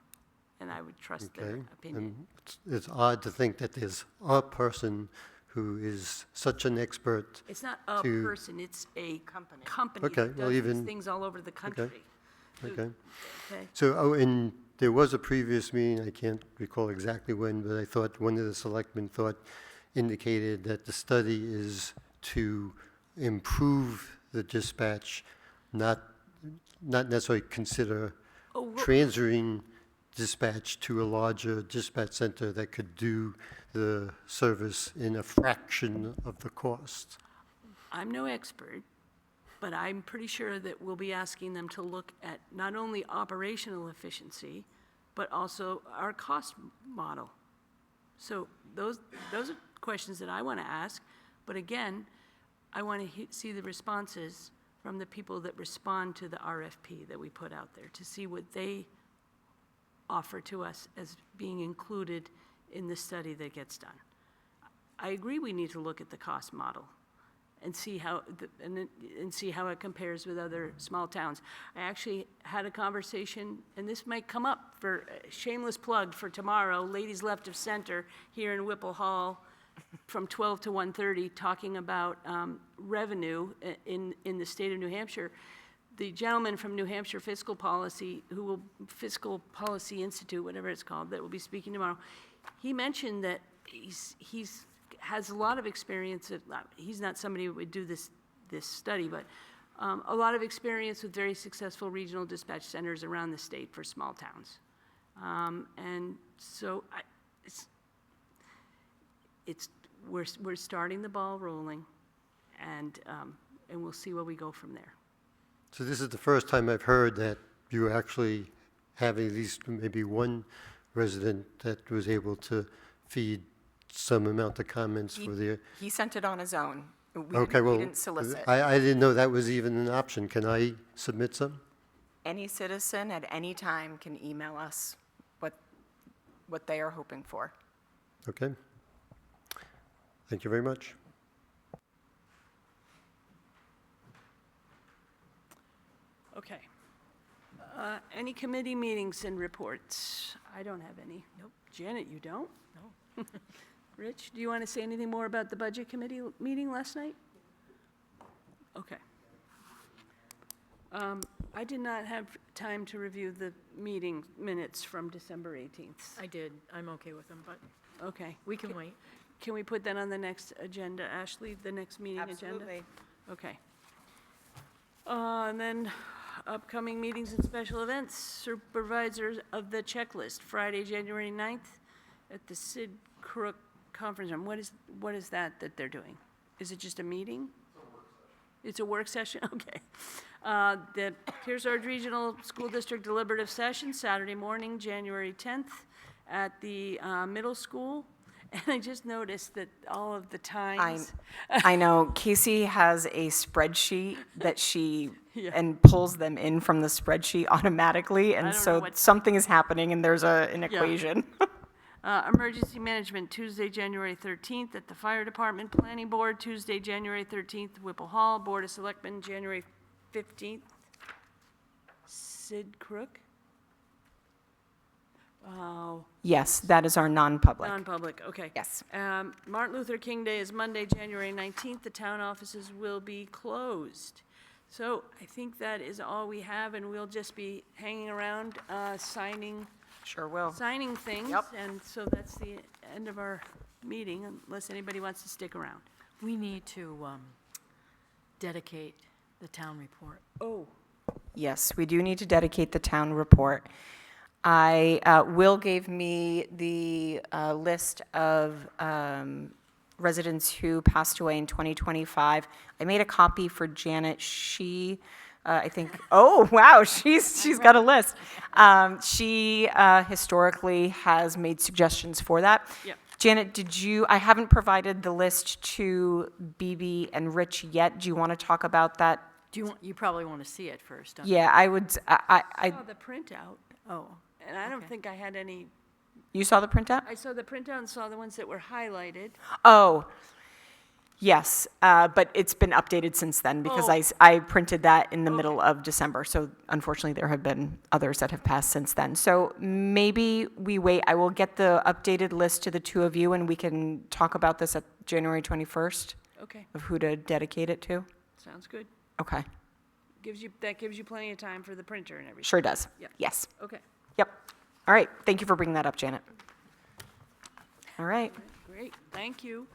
and I would trust their opinion. And it's odd to think that there's a person who is such an expert. It's not a person, it's a company Okay, that well, does even- these things all over the country. Okay. Okay. So, and there was a previous meeting, I can't recall exactly when, but I thought one of the selectmen indicated that the study is to improve the dispatch, not necessarily consider transferring dispatch to a larger dispatch center that could do the service in a fraction of the cost. I'm no expert, but I'm pretty sure that we'll be asking them to look at not only operational efficiency, but also our cost model. So those are questions that I want to ask, but again, I want to see the responses from the people that respond to the RFP that we put out there, to see what they offer to us as being included in the study that gets done. I agree we need to look at the cost model and see how it compares with other small towns. I actually had a conversation, and this might come up for a shameless plug for tomorrow, ladies left of center here in Whipple Hall from 12 to 1:30, talking about revenue in the state of New Hampshire. The gentleman from New Hampshire Fiscal Policy Institute, whatever it's called, that will be speaking tomorrow, he mentioned that he's has a lot of experience. He's not somebody who would do this study, but a lot of experience with very successful regional dispatch centers around the state for small towns. And so we're starting the ball rolling, and we'll see where we go from there. So this is the first time I've heard that you actually have at least maybe one resident that was able to feed some amount of comments for the. He sent it on his own. We didn't solicit. I didn't know that was even an option. Can I submit some? Any citizen at any time can email us what they are hoping for. Okay. Thank you very much. Okay. Any committee meetings and reports? I don't have any. Nope. Janet, you don't? No. Rich, do you want to say anything more about the budget committee meeting last night? Okay. I did not have time to review the meeting minutes from December 18th. I did. I'm okay with them, but Okay. we can wait. Can we put that on the next agenda, Ashley, the next meeting agenda? Absolutely. Okay. And then upcoming meetings and special events, supervisors of the checklist, Friday, January 9th at the Sid Crook Conference Room. What is that they're doing? Is it just a meeting? It's a work session? Okay. The Kearsarge Regional School District deliberative session, Saturday morning, January 10th at the middle school. And I just noticed that all of the times. I know Casey has a spreadsheet that she, Yeah. and pulls them in from the spreadsheet automatically, and don't know so what- something is happening and there's an equation. Emergency Management, Tuesday, January 13th at the Fire Department. Planning Board, Tuesday, January 13th, Whipple Hall. Board of Selectmen, January 15th. Sid Crook? Wow. Yes, that is our non-public. Non-public, okay. Yes. Martin Luther King Day is Monday, January 19th. The town offices will be closed. So I think that is all we have, and we'll just be hanging around, signing Sure will. things. Yep. And so that's the end of our meeting, unless anybody wants to stick around. We need to dedicate the town report. Oh. Yes, we do need to dedicate the town report. Will gave me the list of residents who passed away in 2025. I made a copy for Janet. She, I think, oh, wow, she's got a list. She historically has made suggestions for that. Yep. Janet, I haven't provided the list to BB and Rich yet. Do you want to talk about that? You probably want to see it first, don't Yeah, I would, I saw the printout, Oh, and I don't think I had any, you saw the printout? I saw the printout and saw the ones that were highlighted. Oh, yes, but it's been updated since then because Oh. I printed that in the middle of December. So unfortunately, there have been others that have passed since then. So maybe we wait. I will get the updated list to the two of you, and we can talk about this at January 21st Okay, of who to dedicate it to. sounds good. Okay, That gives you plenty of time for the printer and everything. sure does. Yep. Yes. Okay, Yep. All right. Thank you for bringing that up, Janet. All right. great, thank you.